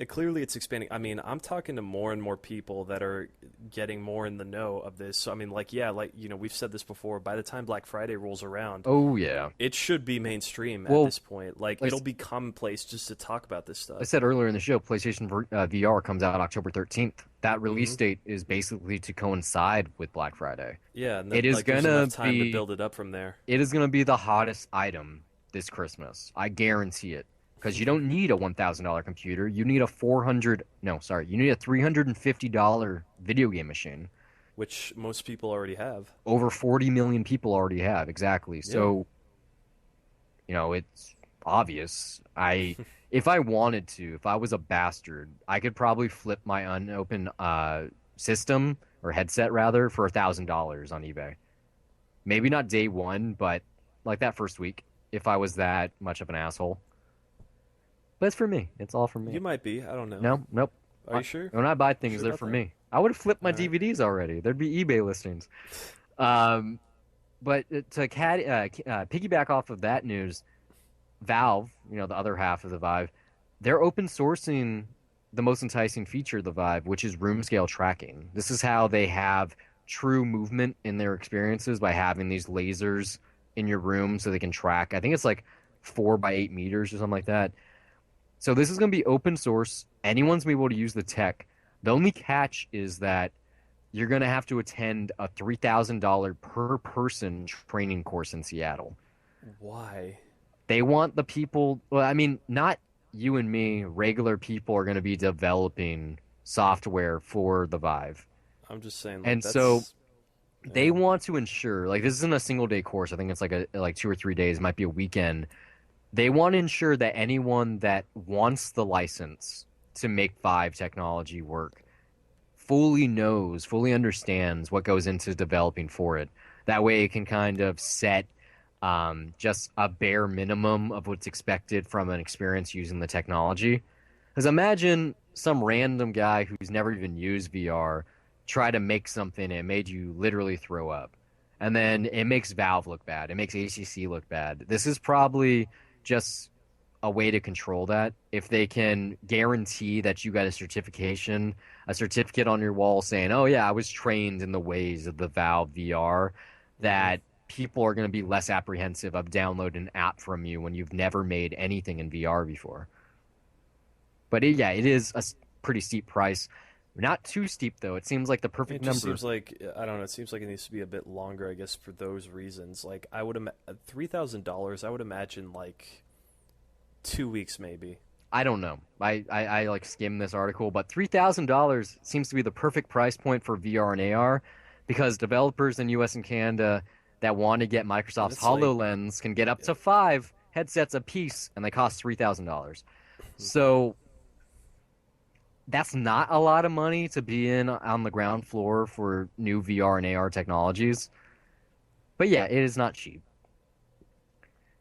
clearly it's expanding. I mean, I'm talking to more and more people that are getting more in the know of this. So I mean, like yeah, like we've said this before, by the time Black Friday rolls around, Oh yeah. it should be mainstream at Well, this point. Like like it'll be commonplace just to talk about this I stuff. said earlier in the show, VR comes out October 13th. That release Hmm. date is basically to coincide with Black Friday. Yeah, and It then is like there's enough gonna time to be build it up from there. it is gonna be the hottest item this Christmas. I guarantee it. Because you don't need a $1,000 computer. You need a 400, no, sorry, you need a $350 video game machine. Which most people already have. Over 40 million people already have, exactly. Yeah. So, it's obvious. If I wanted to, if I was a bastard, I could probably flip my unopened system or headset rather for $1,000 on eBay. Maybe not day one, but like that first week, if I was that much of an asshole. But it's for me. It's all for You me. might be. I don't know. No, nope. Are you sure? When I buy You things, sure they're about for that? me. I would have flipped my All right. DVDs already. There'd be eBay listings. Um, but piggyback off of that news, Valve, the other half of the Vive, they're open sourcing the most enticing feature of the Vive, which is room scale tracking. This is how they have true movement in their experiences by having these lasers in your room so they can track. I think it's like 4 by 8 meters or something like that. So this is going to be open source. Anyone's going to be able to use the tech. The only catch is that you're going to have to attend a $3,000 per person training course in Seattle. Why? They want the people, well, I mean, not you and me, regular people are going to be developing software for the Vive. I'm just saying, like And so that's they yeah. want to ensure, like this isn't a single day course. I think it's like 2 or 3 days, it might be a weekend. They want to ensure that anyone that wants the license to make Vive technology work fully knows, fully understands what goes into developing for it. That way, it can kind of set just a bare minimum of what's expected from an experience using the technology. Because imagine some random guy who's never even used VR try to make something and it made you literally throw up. And then it makes Valve look bad. It makes ACC look bad. This is probably just a way to control that. If they can guarantee that you got a certificate on your wall saying, "Oh yeah, I was trained in the ways of the Valve VR," Hmm. that people are going to be less apprehensive of downloading an app from you when you've never made anything in VR before. But yeah, it is a pretty steep price. Not too steep though. It seems like the perfect It just number. seems like I don't know. It seems like it needs to be a bit longer, I guess, for those reasons. Like I would $3,000. I would imagine like 2 weeks maybe. I don't know. I like skimmed this article, but $3,000 seems to be the perfect price point for VR and AR because developers in US and Canada that want to get And Microsoft's it's like, HoloLens can get up yeah. to 5 headsets a piece and they cost $3,000. So that's not a lot of money to be in on the ground floor for new VR and AR technologies. But yeah, it is not cheap.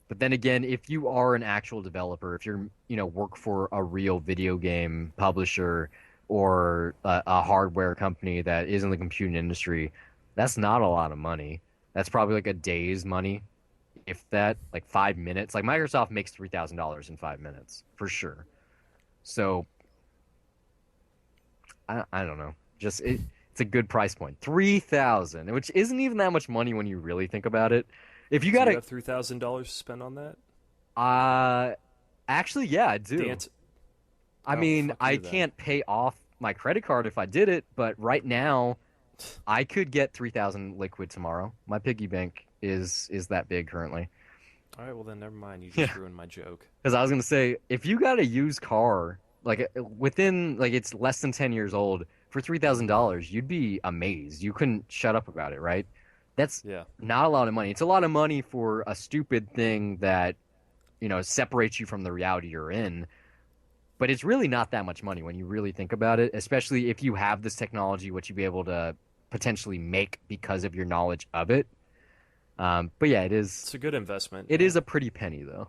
But then again, if you are an actual developer, if you're, work for a real video game publisher or a hardware company that is in the computing industry, that's not a lot of money. That's probably like a day's money, if that, like 5 minutes. Like Microsoft makes $3,000 in 5 minutes for sure. So I don't know. It's a good price point. 3,000, which isn't even that much money when you really think about it. If you Do you gotta, have $3,000 to spend on that? uh, actually, yeah, I The do. answer. I Oh, mean, fuck I you then. can't pay off my credit card if I did it, but right now I could get 3,000 liquid tomorrow. My piggy bank is that big currently. All right, well then never mind. You Yeah, just ruined my joke. because I was gonna say if you got a used car like within like it's less than 10 years old for Hmm. $3,000, you'd be amazed. You couldn't shut up about it, right? That's Yeah. not a lot of money. It's a lot of money for a stupid thing that, separates you from the reality you're in. But it's really not that much money when you really think about it, especially if you have this technology, which you'd be able to potentially make because of your knowledge of it. But yeah, It's a good investment. it Yeah. is a pretty penny though.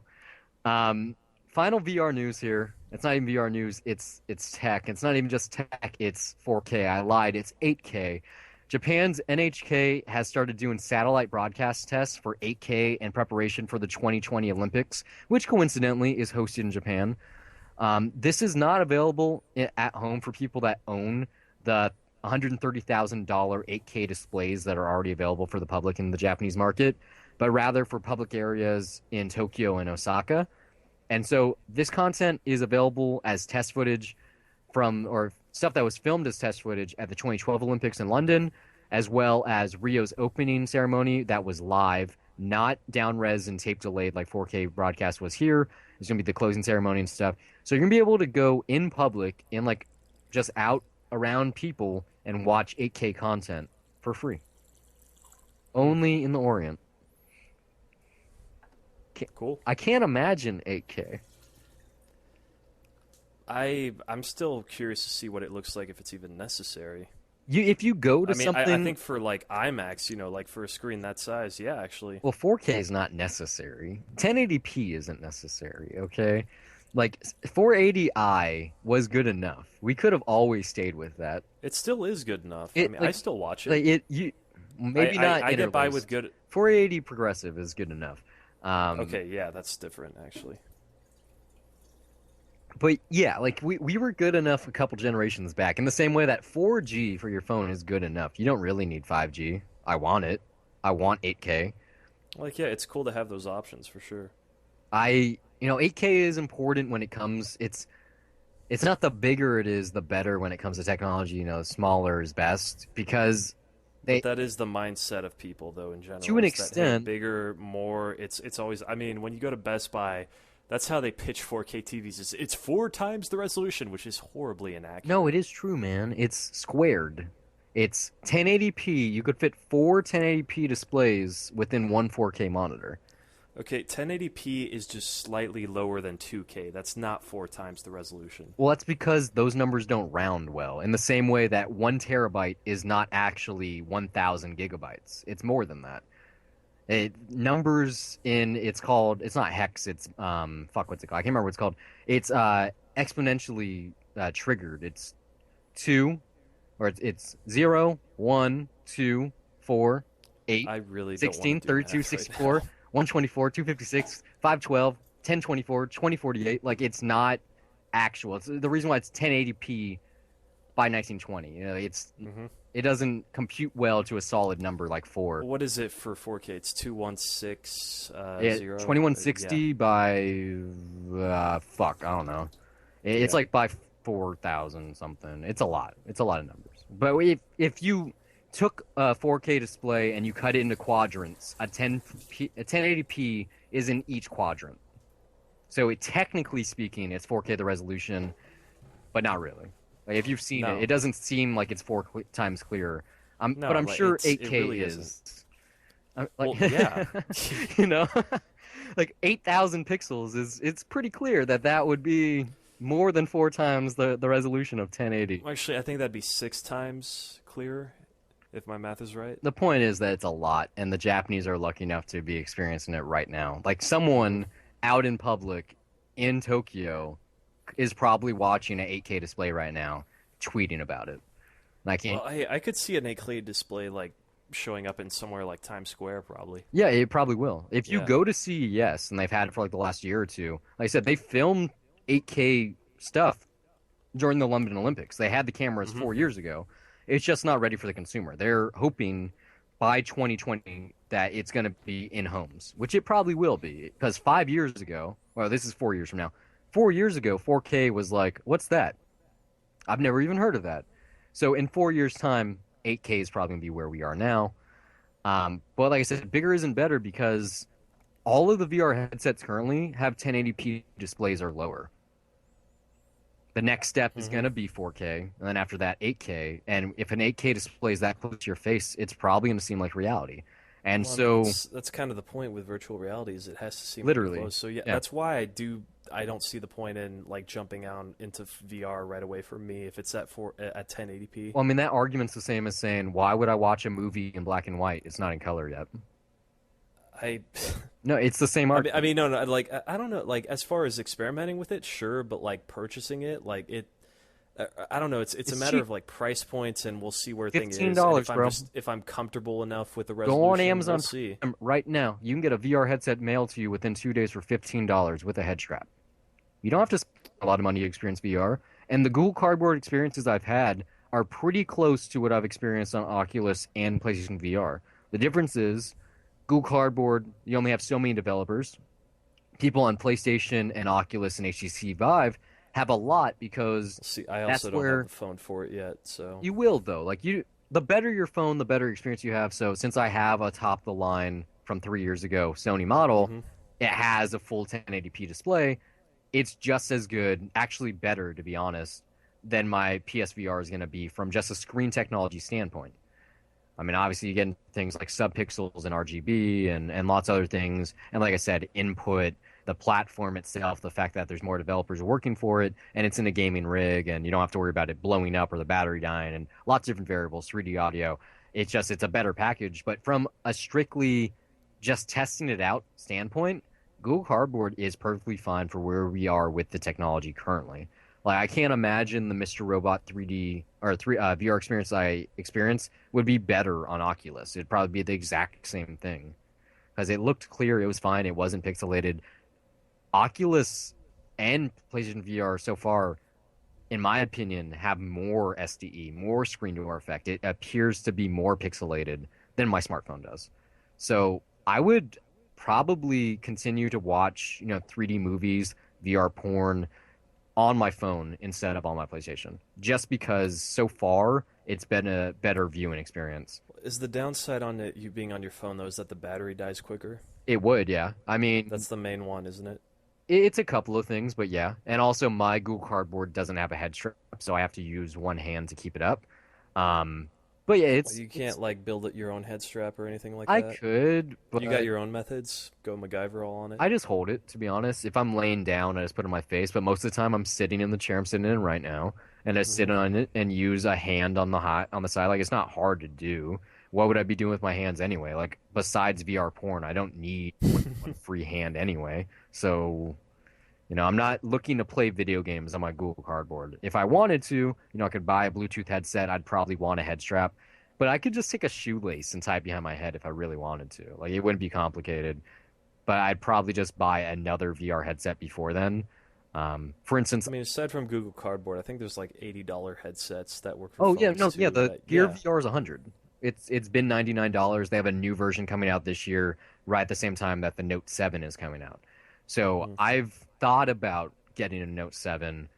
Um, final VR news here. It's not even VR news. It's tech. It's not even just tech. It's 4K. I lied. It's 8K. Japan's NHK has started doing satellite broadcast tests for 8K in preparation for the 2020 Olympics, which coincidentally is hosted in Japan. This is not available at home for people that own the $130,000 8K displays that are already available for the public in the Japanese market, but rather for public areas in Tokyo and Osaka. And so this content is available as test footage from, or stuff that was filmed as test footage at the 2012 Olympics in London, as well as Rio's opening ceremony that was live, not down res and tape delayed like 4K broadcast was here. It's going to be the closing ceremony and stuff. So you're going to be able to go in public, in like just out around people, and watch 8K content for free. Only in the Orient. Cool. I can't imagine 8K. I'm still curious to see what it looks like if it's even necessary. If you go to I mean, something, I think for like IMAX, like for a screen that size, yeah, actually. well, 4K is not necessary. 1080p isn't necessary, okay? Like 480i was good enough. We could have always stayed with that. It still is good enough. I It mean, like I still watch it. like it you maybe not I get by with interlaced. good. 480 progressive is good enough. Okay, yeah, that's different actually. But yeah, like we were good enough a couple generations back. In the same way that 4G for your phone is good enough. You don't really need 5G. I want it. I want 8K. Like, yeah, it's cool to have those options for sure. 8K is important when it comes. It's not the bigger it is, the better when it comes to technology. Smaller is best because But they, that is the mindset of people, though, in general. to an is that, hey, extent, bigger, more. It's always. I mean, when you go to Best Buy, that's how they pitch 4K TVs. It's 4 times the resolution, which is horribly inaccurate. no, it is true, man. It's squared. It's 1080p. You could fit four 1080p displays within one 4K monitor. Okay, 1080p is just slightly lower than 2K. That's not 4 times the resolution. Well, that's because those numbers don't round well. In the same way that 1 terabyte is not actually 1,000 gigabytes. It's more than that. Numbers it's not hex, it's what's it called? I can't remember what it's called. It's exponentially triggered. It's 2, or it's 0, 1, 2, 4, 8, I really don't 16, want to do 32, math 64, right now. 124, 256, 512, 1024, 2048. Like, it's not actual. It's the reason why it's 1080p by 1920. It doesn't compute well to a solid number like 4. What is it for 4K? It's 216 0. 2160 by I don't know. It's Yeah. like by 4,000 something. It's a lot. It's a lot of numbers. But if you took a 4K display and you cut it into quadrants, a 1080p is in each quadrant. So technically speaking, it's 4K the resolution, but not really. Like, if you've seen No. it, it doesn't seem like it's times clearer. No, but I'm like, sure it 8K really is. isn't. Like, Well, yeah. you know, like 8,000 pixels it's pretty clear that would be more than 4 times the resolution of 1080. Actually, I think that'd be 6 times clearer, if my math is right. The point is that it's a lot, and the Japanese are lucky enough to be experiencing it right now. Like, someone out in public in Tokyo is probably watching an 8K display right now, tweeting about it. And I can't. Well, I could see an 8K display like showing up in somewhere like Times Square, probably. Yeah, it probably will. If you Yeah. go to CES, and they've had it for like the last year or two, like I said, they filmed 8K stuff during the London Olympics. They had the cameras 4 years ago. It's just not ready for the consumer. They're hoping by 2020 that it's going to be in homes, which it probably will be. Because 5 years ago, well, this is 4 years from now. 4 years ago, 4K was like, what's that? I've never even heard of that. So in 4 years' time, 8K is probably going to be where we are now. But like I said, bigger isn't better because all of the VR headsets currently have 1080p displays or lower. The next step is going to be 4K, and then after that, 8K. And if an 8K display is that close to your face, it's probably going to seem like reality. And Well, I so, mean, that's kind of the point with virtual reality is it has to seem Literally. pretty close. So yeah, Yeah. that's why I don't see the point in like jumping out into VR right away for me if it's at 1080p. well, I mean, that argument's the same as saying, why would I watch a movie in black and white? It's not in color yet. I No, it's the same I mean, argument. no, no, like I don't know, like as far as experimenting with it, sure, but like purchasing it, like I don't know. It's a It's matter cheap. of like price points, and we'll see where a thing is. And $15, bro. if I'm comfortable enough with the Go on resolution, we'll Amazon see. Prime right now. You can get a VR headset mailed to you within 2 days for $15 with a head strap. You don't have to spend a lot of money to experience VR. And the Google Cardboard experiences I've had are pretty close to what I've experienced on Oculus and PlayStation VR. The difference is Google Cardboard, you only have so many developers. People on PlayStation and Oculus and HTC Vive have a lot because See, I that's also don't have where the phone for it yet, so you will though. The better your phone, the better experience you have. So since I have a top of the line from 3 years ago Sony model, hmm it has a full 1080p display. It's just as good, actually better to be honest, than my PSVR is going to be from just a screen technology standpoint. I mean, obviously, you get things like subpixels and RGB and lots of other things. And like I said, input, the platform itself, the fact that there's more developers working for it, and it's in a gaming rig, and you don't have to worry about it blowing up or the battery dying, and lots of different variables, 3D audio. It's a better package. But from a strictly just testing it out standpoint, Google Cardboard is perfectly fine for where we are with the technology currently. Like I can't imagine the Mr. Robot 3D or three VR experience I experienced would be better on Oculus. It'd probably be the exact same thing because it looked clear, it was fine, it wasn't pixelated. Oculus and PlayStation VR so far, in my opinion, have more SDE, more screen door effect. It appears to be more pixelated than my smartphone does. So I would probably continue to watch, 3D movies, VR porn on my phone instead of on my PlayStation, just because so far it's been a better viewing experience. is the downside on it you being on your phone though is that the battery dies quicker? It would, yeah. I mean, That's the main one, isn't it? it's a couple of things, but yeah. And also, my Google Cardboard doesn't have a head strap, so I have to use one hand to keep it up. Um, but yeah, Well, it's you it's can't like build it your own head strap or anything like I that. could, You got but your own methods. Go MacGyver all on it. I just hold it, to be honest. If I'm laying down, I just put it on my face. But most of the time, I'm sitting in the chair I'm sitting in right now, and I sit hmm on it and use a hand on the side. Like it's not hard to do. What would I be doing with my hands anyway? Like besides VR porn, I don't need more than one free hand anyway. So, I'm not looking to play video games on my Google Cardboard. If I wanted to, I could buy a Bluetooth headset. I'd probably want a head strap, but I could just take a shoelace and tie it behind my head if I really wanted to. Like it wouldn't be complicated, but I'd probably just buy another VR headset before then. For I instance, mean, aside from Google Cardboard, I think there's like $80 headsets that work for oh yeah, phones no, yeah, too. the That Gear yeah. VR is 100. It's been $99. They have a new version coming out this year, right at the same time that the Note 7 is coming out. So hmm I've thought about getting a Note 7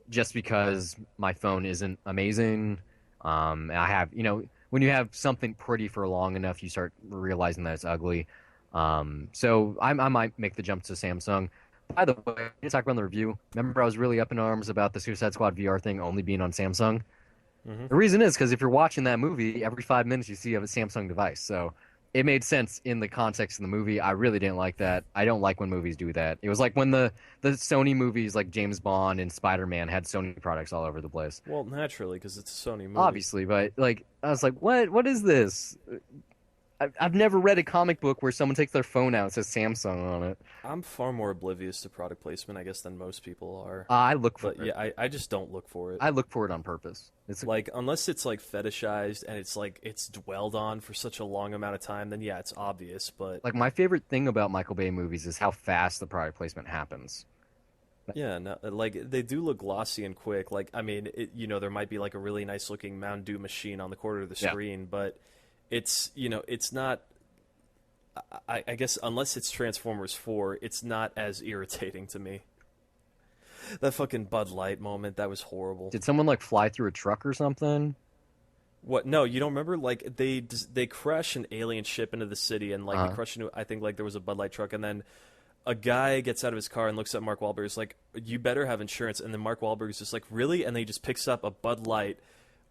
just because my phone isn't amazing. And I have, when you have something pretty for long enough, you start realizing that it's ugly. So I might make the jump to Samsung. By the way, to talk about the review, remember I was really up in arms about the Suicide Squad VR thing only being on Samsung? hmm The reason is because if you're watching that movie, every 5 minutes you see a Samsung device. So it made sense in the context of the movie. I really didn't like that. I don't like when movies do that. It was like when the Sony movies like James Bond and Spider-Man had Sony products all over the place. Well, naturally, because it's a Sony movie. Obviously, but like I was like, what is this? I've never read a comic book where someone takes their phone out and says Samsung on it. I'm far more oblivious to product placement, I guess, than most people are. I look for But it. yeah, I just don't look for it. I look for it on purpose. Like, unless it's like fetishized and it's like it's dwelled on for such a long amount of time, then yeah, it's obvious. But Like my favorite thing about Michael Bay movies is how fast the product placement happens. yeah, no, like they do look glossy and quick. Like, I mean, there might be like a really nice looking Mountain Dew machine on the corner of the Yeah. screen, but it's not. I guess unless it's Transformers 4, it's not as irritating to me. That fucking Bud Light moment, that was horrible. Did someone like fly through a truck or something? What? No, you don't remember? Like they crash an alien ship into the city, and like they Uh-huh. crash into. I think like there was a Bud Light truck, and then a guy gets out of his car and looks at Mark Wahlberg. Is like, "You better have insurance." And then Mark Wahlberg is just like, "Really?" And then he just picks up a Bud Light,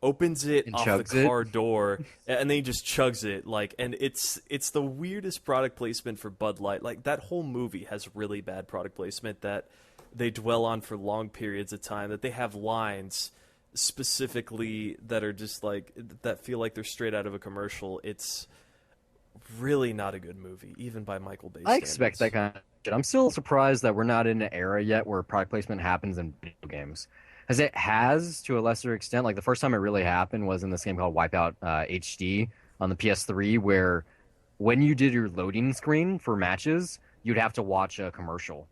opens it And off the chugs it. car door, and then he just chugs it. Like, and it's the weirdest product placement for Bud Light. Like that whole movie has really bad product placement that they dwell on for long periods of time. That they have lines specifically that are just like that feel like they're straight out of a commercial. Really not a good movie, even by Michael Bay I expect that standards. kind of shit. I'm still surprised that we're not in an era yet where product placement happens in video games. As it has to a lesser extent. Like the first time it really happened was in this game called Wipeout HD on the PS3, where when you did your loading screen for matches, you'd have to watch a commercial.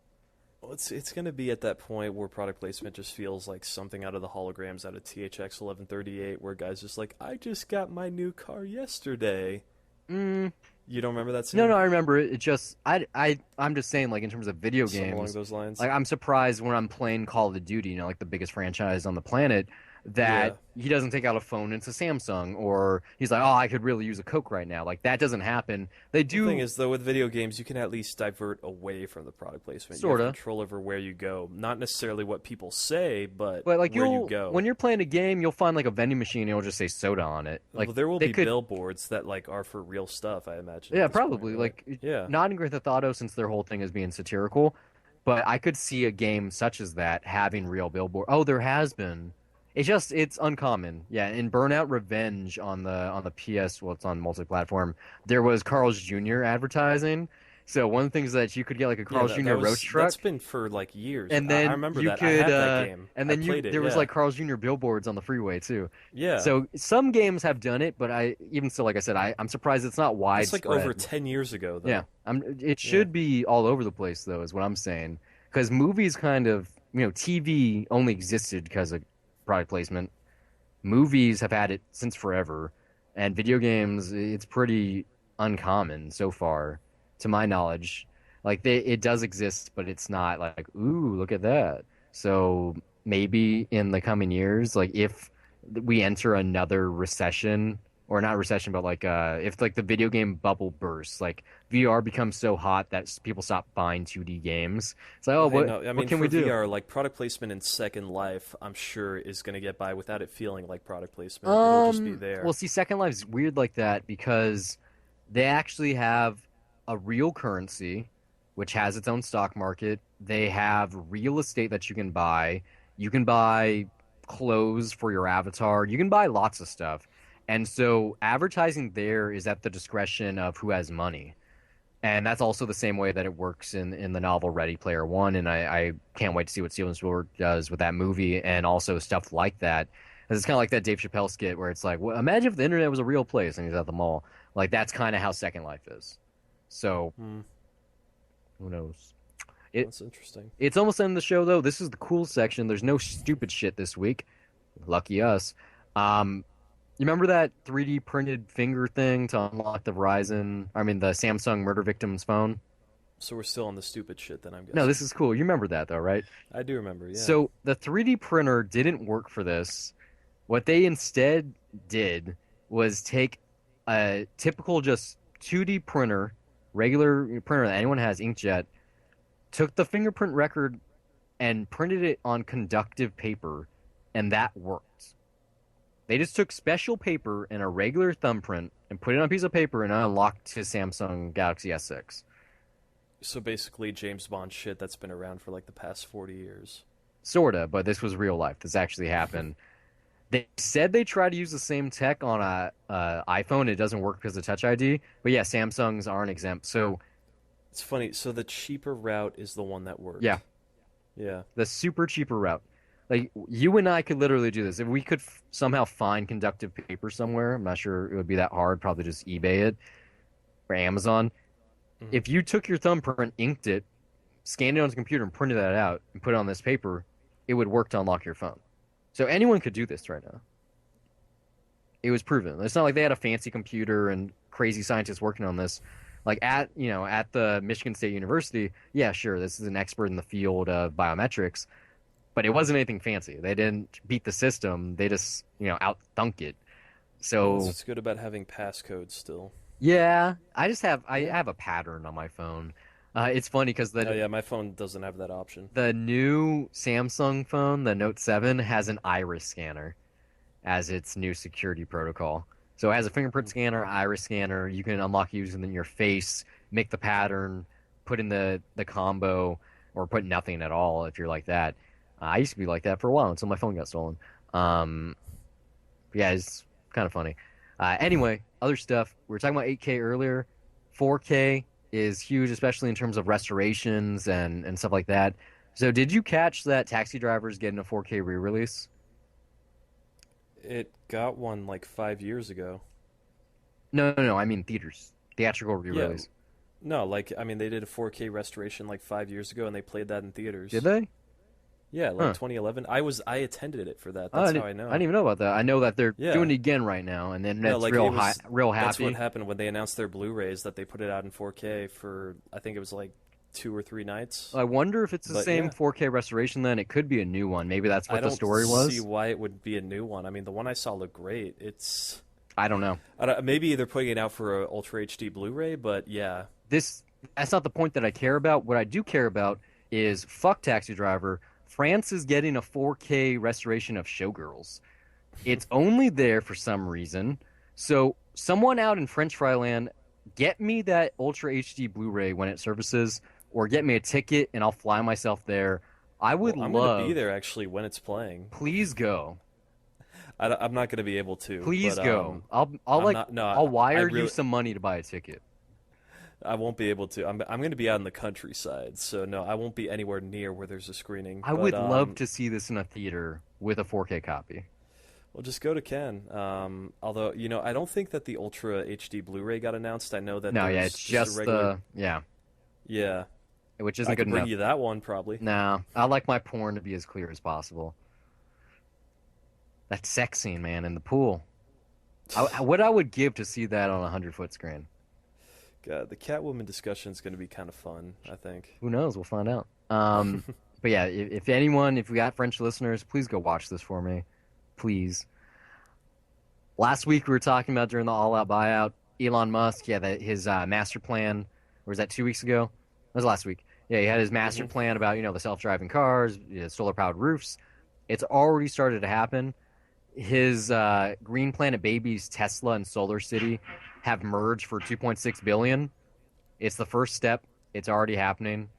Well, it's going to be at that point where product placement just feels like something out of the holograms out of THX 1138, where guys just like, I just got my new car yesterday. Mm, You don't remember that no, scene? no, I remember it. It just, I'm just saying, like in terms of video Something along games, those lines. like I'm surprised when I'm playing Call of Duty, like the biggest franchise on the planet, that Yeah. he doesn't take out a phone. It's a Samsung, or he's like, oh, I could really use a Coke right now. Like that doesn't happen. They The thing do is, though, with video games, you can at least divert away from the product placement. You have sorta. control over where you go. Not necessarily what people say, but But like where you you'll go. when you're playing a game, you'll find like a vending machine and it'll just say soda on it. Like Well, there will they be could, billboards that like are for real stuff, I imagine, at yeah, this point, probably. right? Like Yeah. not in Grand Theft Auto since their whole thing is being satirical, but I could see a game such as that having real billboard. Oh, there has been. It's uncommon. Yeah, in Burnout Revenge on the PS, well, it's on multi-platform. There was Carl's Jr. advertising. So one of the things that you could get like a Yeah, Carl's Jr. roach that's truck. been for like years. And I then remember you that. I could have that game. and I then you played it, there was yeah. like Carl's Jr. billboards on the freeway too. Yeah. So some games have done it, but I even still, like I said, I'm surprised it's not That's like over widespread. 10 years ago Yeah, though. it Yeah. should be all over the place though, is what I'm saying. Because movies kind of, TV only existed because of product placement. Movies have had it since forever, and video games, it's pretty uncommon so far, to my knowledge. Like it does exist, but it's not like, ooh, look at that. So maybe in the coming years, like if we enter another recession, or not recession, but like if like the video game bubble bursts, like VR becomes so hot that people stop buying 2D games. It's like, oh, Well, hey, what no, I what mean can for we do? VR, like product placement in Second Life, I'm sure is going to get by without it feeling like product placement. It'll just be Well, there. see, Second Life's weird like that because they actually have a real currency, which has its own stock market. They have real estate that you can buy. You can buy clothes for your avatar. You can buy lots of stuff. And so advertising there is at the discretion of who has money. And that's also the same way that it works in the novel Ready Player One. And I can't wait to see what Steven Spielberg does with that movie and also stuff like that. 'Cause it's kind of like that Dave Chappelle skit where it's like, well, imagine if the internet was a real place and he's at the mall. Like that's kind of how Second Life is. So Hmm, who knows? It that's interesting. it's almost the end of the show though. This is the cool section. There's no stupid shit this week. Lucky us. Um, you remember that 3D printed finger thing to unlock the Samsung murder victim's phone? So we're still on the stupid shit then, I'm No, this guessing. is cool. You remember that though, right? I do remember, yeah. So the 3D printer didn't work for this. What they instead did was take a typical just 2D printer, regular printer that anyone has, inkjet, took the fingerprint record and printed it on conductive paper, and that worked. They just took special paper and a regular thumbprint and put it on a piece of paper and unlocked his Samsung Galaxy S6. So basically James Bond shit that's been around for like the past 40 years. Sorta, but this was real life. This actually happened. They said they tried to use the same tech on a iPhone. It doesn't work because of Touch ID. But yeah, Samsungs aren't exempt. So It's funny. So the cheaper route is the one that yeah, worked. Yeah. the super cheaper route. Like you and I could literally do this if we could somehow find conductive paper somewhere. I'm not sure it would be that hard. Probably just eBay it or Amazon. Hmm. If you took your thumbprint, inked it, scanned it onto the computer, and printed that out and put it on this paper, it would work to unlock your phone. So anyone could do this right now. It was proven. It's not like they had a fancy computer and crazy scientists working on this. Like at the Michigan State University, yeah, sure, this is an expert in the field of biometrics, but it wasn't anything fancy. They didn't beat the system. They just, out thunk it. Well, that's So what's good about having passcodes still. yeah, I have a pattern on my phone. It's funny because Oh yeah, my phone doesn't have that option. the new Samsung phone, the Note 7, has an iris scanner as its new security protocol. So it has a fingerprint scanner, iris scanner. You can unlock using your face, make the pattern, put in the combo, or put nothing at all if you're like that. I used to be like that for a while until my phone got stolen. Yeah, it's kind of funny. Anyway, other stuff. We were talking about 8K earlier. 4K is huge, especially in terms of restorations and stuff like that. So, did you catch that Taxi Driver is getting a 4K re-release? It got one like 5 years ago. No, no, no. I mean theaters, theatrical Yeah, re-release. no, like I mean they did a 4K restoration like 5 years ago, and they played that in Did theaters. they? Yeah, like Huh. 2011. I attended it for that. Oh, That's how I I didn't know. even know about that. I know that they're doing Yeah, it again right now, and then no, that's like it was. real That's what happy. happened when they announced their Blu-rays that they put it out in 4K for I think it was like 2 or 3 nights. I wonder if it's the But same yeah, 4K restoration then. It could be a new one. Maybe that's I what the don't story see was. why it would be a new one. I mean, the one I saw looked great. It's I don't know. maybe they're putting it out for a Ultra HD Blu-ray, but yeah. This That's not the point that I care about. What I do care about is fuck Taxi Driver. France is getting a 4K restoration of Showgirls. It's only there for some reason. So someone out in French Fry Land, get me that Ultra HD Blu-ray when it surfaces, or get me a ticket and I'll fly myself there. I Well, would I'm gonna be love. there actually when it's playing. Please go. I'm not gonna be able to, Please but go. I'm not. No, I'll I wire you really some money to buy a ticket. I won't be able to. I'm gonna be out in the countryside, so no, I won't be anywhere near where there's a screening. I But would love to see this in a theater with a 4K copy. we'll just go to Ken. Although I don't think that the Ultra HD Blu-ray got announced. I know that No, yeah, it's there's just a just regular. yeah, Yeah, which I isn't good could bring enough. you that one probably. No, I like my porn to be as clear as possible. That sex scene, man, in the pool. What I would give to see that on a 100-foot screen. God, the Catwoman discussion is going to be kind of fun, I think. Who knows? We'll find out. But yeah, if anyone, if we got French listeners, please go watch this for me, please. Last week we were talking about during the all-out buyout, Elon Musk, yeah, his master plan, or was that 2 weeks ago? That was last week. Yeah, he had his master Hmm. plan about, the self-driving cars, solar-powered roofs. It's already started to happen. His Green Planet babies, Tesla and Solar City, have merged for 2.6 billion. It's the first step. It's already happening.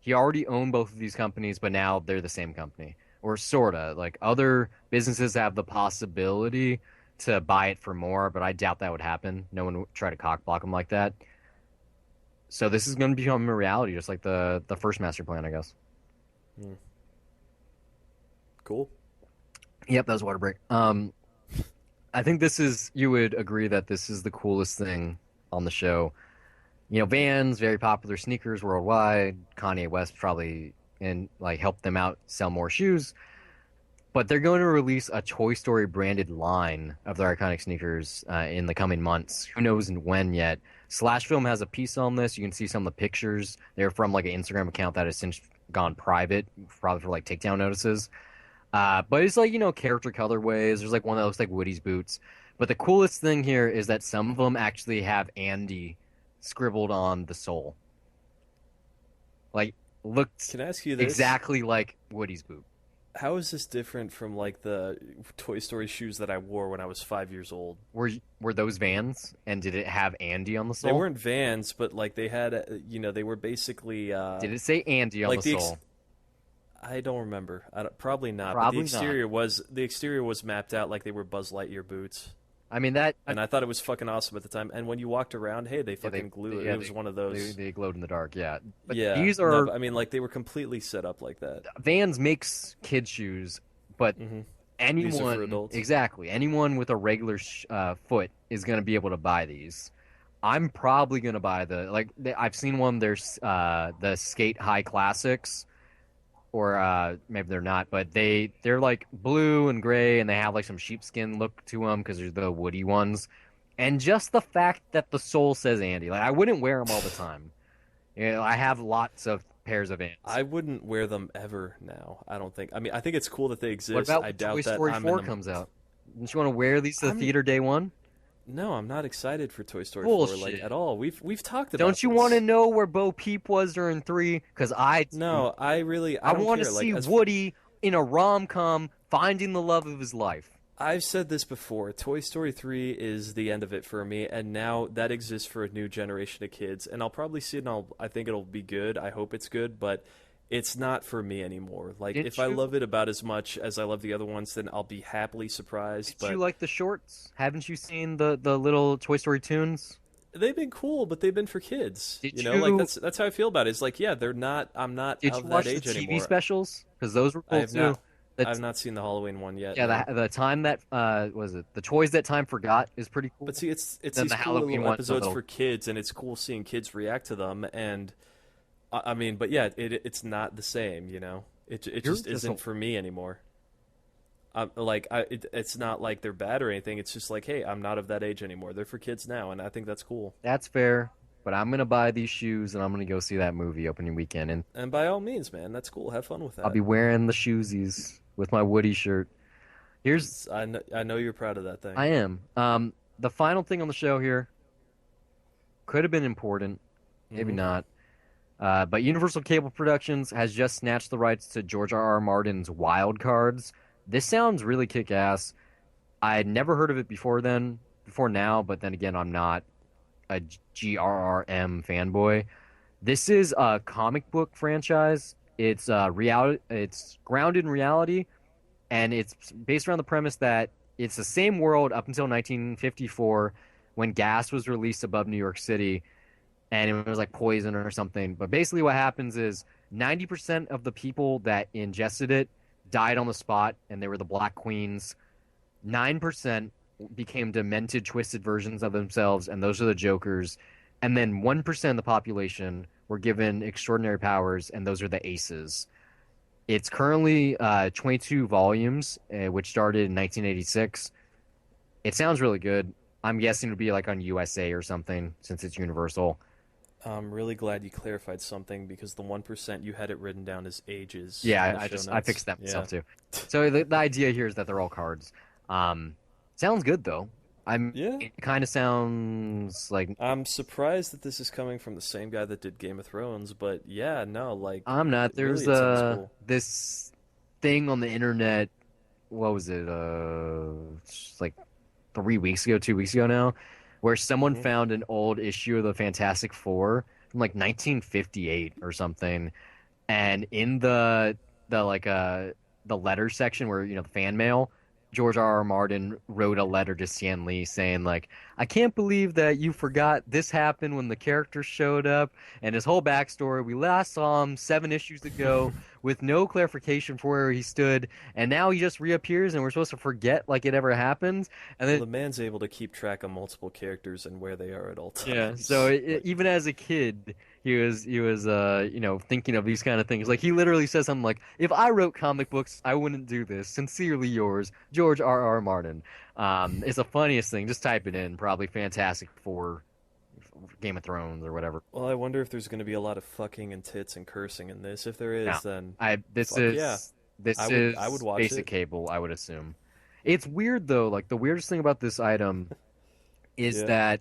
He already owned both of these companies, but now they're the same company, or sorta. Like other businesses have the possibility to buy it for more, but I doubt that would happen. No one would try to cock block him like that. So this is going to become a reality, just like the first master plan, I guess. Mm, cool. Yep, that was water break. I think this is, you would agree that this is the coolest thing on the show. Vans, very popular sneakers worldwide. Kanye West probably and like helped them out sell more shoes. But they're going to release a Toy Story branded line of their iconic sneakers in the coming months. Who knows when yet? Slash Film has a piece on this. You can see some of the pictures. They're from like an Instagram account that has since gone private, probably for like takedown notices. But it's like, character colorways. There's like one that looks like Woody's boots. But the coolest thing here is that some of them actually have Andy scribbled on the sole. Like, looked Can I ask you this? exactly like Woody's boot. How is this different from like the Toy Story shoes that I wore when I was 5 years old? Were those Vans? And did it have Andy on the They sole? weren't Vans, but like they had, they were basically Did it say Andy on like the sole? I don't remember. Probably not. But Probably not. the exterior was mapped out like they were Buzz Lightyear boots, I mean that. and I thought it was fucking awesome at the time. And when you walked around, hey, they Yeah, fucking glue it. yeah, It was one of those. they glowed in the dark. Yeah, but Yeah, these no, are but I mean, like they were completely set up like that. Vans makes kid shoes, but Hmm. These are for anyone adults. exactly anyone with a regular foot is going to be able to buy these. I'm probably going to buy I've seen one. There's the Skate High Classics, or maybe they're not, but they're like blue and gray, and they have like some sheepskin look to them because they're the Woody ones. And just the fact that the sole says Andy, like I wouldn't wear them all the time. I have lots of pairs of Vans. I wouldn't wear them ever now. I don't think. I mean, I think it's cool that they What exist. about I when Toy doubt that Story I'm in 4 the. comes out? Don't you want to wear these to the I'm theater day one? no, I'm not excited for Toy Story 4 like Bullshit. at all. We've talked about Don't you want to this. know where Bo Peep was during 3? Because I do. No, I I don't want to care. Like see as Woody in a rom-com finding the love of his life. I've said this before, Toy Story 3 is the end of it for me, and now that exists for a new generation of kids. And I'll probably see it, and I think it'll be good. I hope it's good, but it's not for me anymore. Like, Didn't if I you love it about as much as I love the other ones, then I'll be happily surprised. didn't you But like the shorts? Haven't you seen the little Toy Story tunes? they've been cool, but they've been for kids. Did You know, like you that's how I feel about it. It's like, yeah, they're not. I'm not did you of that watch the age TV anymore. specials? Because those were I cool have too. not. That I've not seen the Halloween one yet. yeah, No. the time that was it the toys that time forgot is pretty But cool. see, it's Then these the cool Halloween little one's a episodes little for kids, and it's cool seeing kids react to them. And I mean, but yeah, it's not the same. You know, it you're just just a, isn't for me anymore. It's not like they're bad or anything. It's just like, hey, I'm not of that age anymore. They're for kids now, and I think that's cool. that's fair. But I'm gonna buy these shoes and I'm gonna go see that movie opening weekend, and And by all means, man, that's cool. Have fun with I'll that. be wearing the shoesies with my Woody shirt. Here's I know you're proud of that thing. I am. The final thing on the show here could have been important, maybe Hmm. not. But Universal Cable Productions has just snatched the rights to George R. R. Martin's Wild Cards. This sounds really kick-ass. I had never heard of it before now, but then again, I'm not a GRRM fanboy. This is a comic book franchise. It's grounded in reality, and it's based around the premise that it's the same world up until 1954 when gas was released above New York City and it was like poison or something. But basically, what happens is 90% of the people that ingested it died on the spot, and they were the Black Queens. 9% became demented, twisted versions of themselves, and those are the Jokers. And then 1% of the population were given extraordinary powers, and those are the Aces. It's currently 22 volumes, which started in 1986. It sounds really good. I'm guessing it'll be like on USA or something since it's Universal. I'm really glad you clarified something because the 1% you had it written down as ages Yeah, in the I show just I notes. fixed that Yeah. myself too. So the idea here is that they're all cards. Um, sounds good though. Yeah. It kind of sounds like I'm surprised that this is coming from the same guy that did Game of Thrones, but yeah, no, like I'm not. really There's it sounds cool. this thing on the internet. What was it? It's like 3 weeks ago, 2 weeks ago now, where someone Hmm. found an old issue of the Fantastic Four from like 1958 or something, and in the letter section where the fan mail, George R. R. Martin wrote a letter to Stan Lee saying like, I can't believe that you forgot this happened when the character showed up, and his whole backstory. We last saw him 7 issues ago with no clarification for where he stood, and now he just reappears and we're supposed to forget like it ever happened. And Well, then the man's able to keep track of multiple characters and where they are at all yeah, so times. Like, even as a kid, he was thinking of these kind of things. Like he literally says something like, "If I wrote comic books, I wouldn't do this. Sincerely yours, George R. R. Martin." It's the funniest thing. Just type it in, probably Fantastic Four, Game of Thrones, or whatever. well, I wonder if there's going to be a lot of fucking and tits and cursing in this. If there Now, is, then I this fuck yeah, is this I would is watch basic it. cable, I would assume. It's weird though. Like the weirdest thing about this item is Yeah. that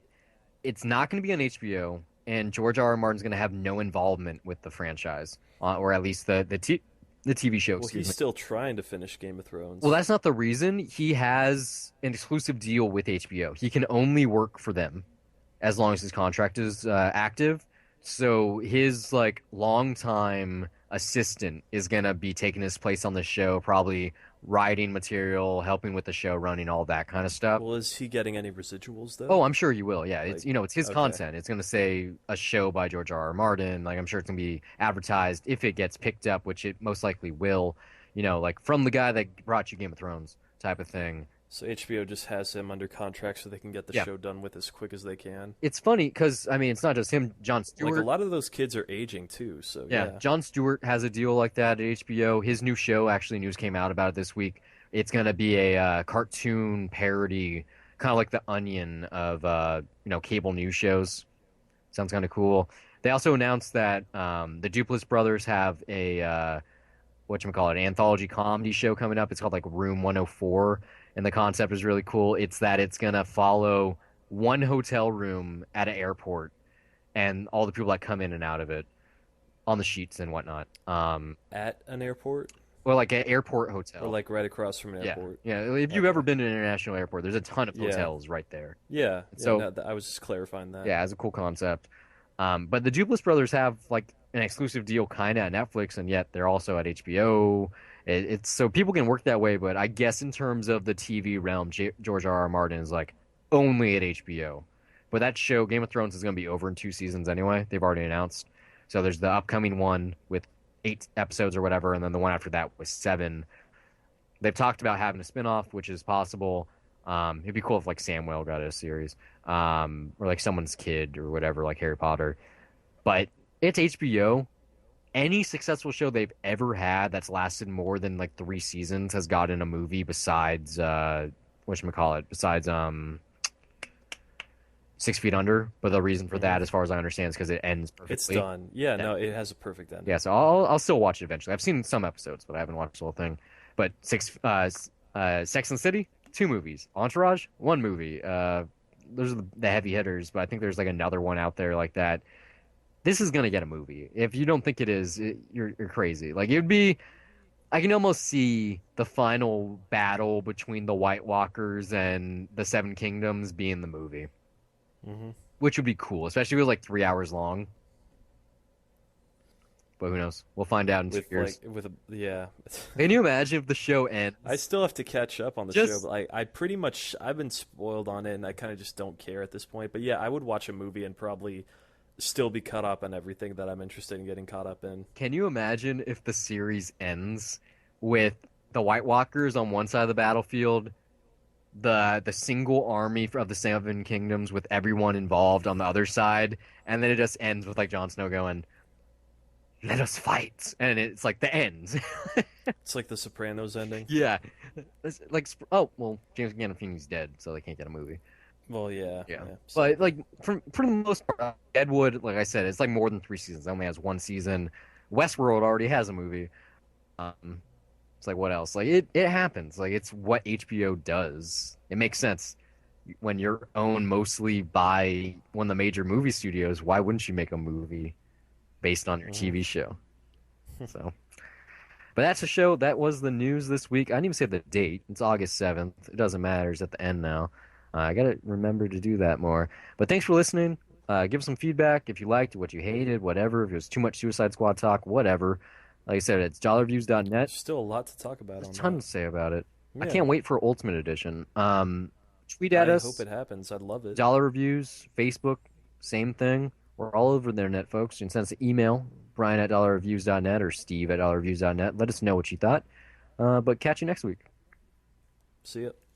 it's not going to be on HBO, and George R. R. Martin's going to have no involvement with the franchise, or at least the TV show. Well, Excuse he's me. still trying to finish Game of Well, Thrones. that's not the reason. He has an exclusive deal with HBO. He can only work for them as long as his contract is active. So his like longtime assistant is gonna be taking his place on the show, probably writing material, helping with the show, running all that kind of stuff. Well, is he getting any residuals Oh, though? I'm sure you will. Yeah, Like, it's his okay. content. It's gonna say a show by George R. R. Martin. Like I'm sure it's gonna be advertised if it gets picked up, which it most likely will. Like from the guy that brought you Game of Thrones type of thing. So HBO just has him under contract so they can get the Yeah, show done with as quick as they can. it's funny because I mean it's not just him. John Like a Stewart. lot of those kids are aging too, so Yeah, yeah. John Stewart has a deal like that at HBO. His new show, actually, news came out about it this week. It's gonna be a cartoon parody, kind of like The Onion of cable news shows. Sounds kind of cool. They also announced that the Duplass brothers have a whatchamacallit, an anthology comedy show coming up. It's called like Room 104, and the concept is really cool. It's that it's gonna follow one hotel room at an airport and all the people that come in and out of it on the sheets and whatnot. At an airport Or like an airport or hotel. like right across from an Yeah, airport. yeah. If you've ever Okay. been to an international airport, there's a ton of Yeah. hotels right there. Yeah. Yeah, So no, I was just clarifying that. yeah, it's a cool concept. But the Duplass brothers have like an exclusive deal kind of at Netflix, and yet they're also at HBO. It's so people can work that way, but I guess in terms of the TV realm, George R. R. Martin is like only at HBO. But that show, Game of Thrones, is going to be over in 2 seasons anyway. They've already announced. So there's the upcoming one with 8 episodes or whatever, and then the one after that was 7. They've talked about having a spinoff, which is possible. It'd be cool if like Samuel got a series, or like someone's kid or whatever, like Harry Potter. But it's HBO. Any successful show they've ever had that's lasted more than like 3 seasons has gotten a movie besides whatchamacallit, besides 6 Feet Under. But the reason for Hmm. that, as far as I understand, is because it ends It's perfectly. done. Yeah, Yeah. no, it has a perfect Yeah, ending. so I'll still watch it eventually. I've seen some episodes, but I haven't watched the whole thing. But Sex and the City, 2 movies. Entourage, 1 movie. Those are the heavy hitters, but I think there's like another one out there like that. This is gonna get a movie. If you don't think it is, you're crazy. Like it would be. I can almost see the final battle between the White Walkers and the Seven Kingdoms being the movie, Hmm. which would be cool, especially if it was like 3 hours long. But who knows? We'll find out in two With years. yeah. Can you imagine if the show I ends? still have to catch up on the show, Just but I pretty much I've been spoiled on it, and I kind of just don't care at this point. But yeah, I would watch a movie and probably still be caught up on everything that I'm interested in getting caught up in. can you imagine if the series ends with the White Walkers on one side of the battlefield, the single army of the Seven Kingdoms with everyone involved on the other side, and then it just ends with like Jon Snow going, "Let us fight," and it's like the ends. It's like The Sopranos ending. Yeah, it's like oh well, James Gandolfini's dead, so they can't get a movie. Well, yeah, Yeah, yeah, but sadly. like for the most part, Deadwood, like I said, it's like more than 3 seasons. It only has 1 season. Westworld already has a movie. Um, it's like what else? Like it happens. Like it's what HBO does. It makes sense when you're owned mostly by one of the major movie studios. Why wouldn't you make a movie based on your Hmm. TV show? So, but that's the show. That was the news this week. I didn't even say the date. It's August 7th. It doesn't matter. It's at the end now. I gotta remember to do that more. But thanks for listening. Give us some feedback if you liked, what you hated, whatever. If it was too much Suicide Squad talk, whatever. Like I said, it's dollarviews.net. There's still a lot to talk about There's a on ton that. to say about it. I Yeah, can't wait for Ultimate Edition. Tweet at I hope us, it happens. I'd love it. Dollar Reviews, Facebook, same thing. We're all over the internet, folks. You can send us an email, Brian at dollarreviews.net or Steve at dollarreviews.net. Let us know what you thought. But catch you next week. See ya.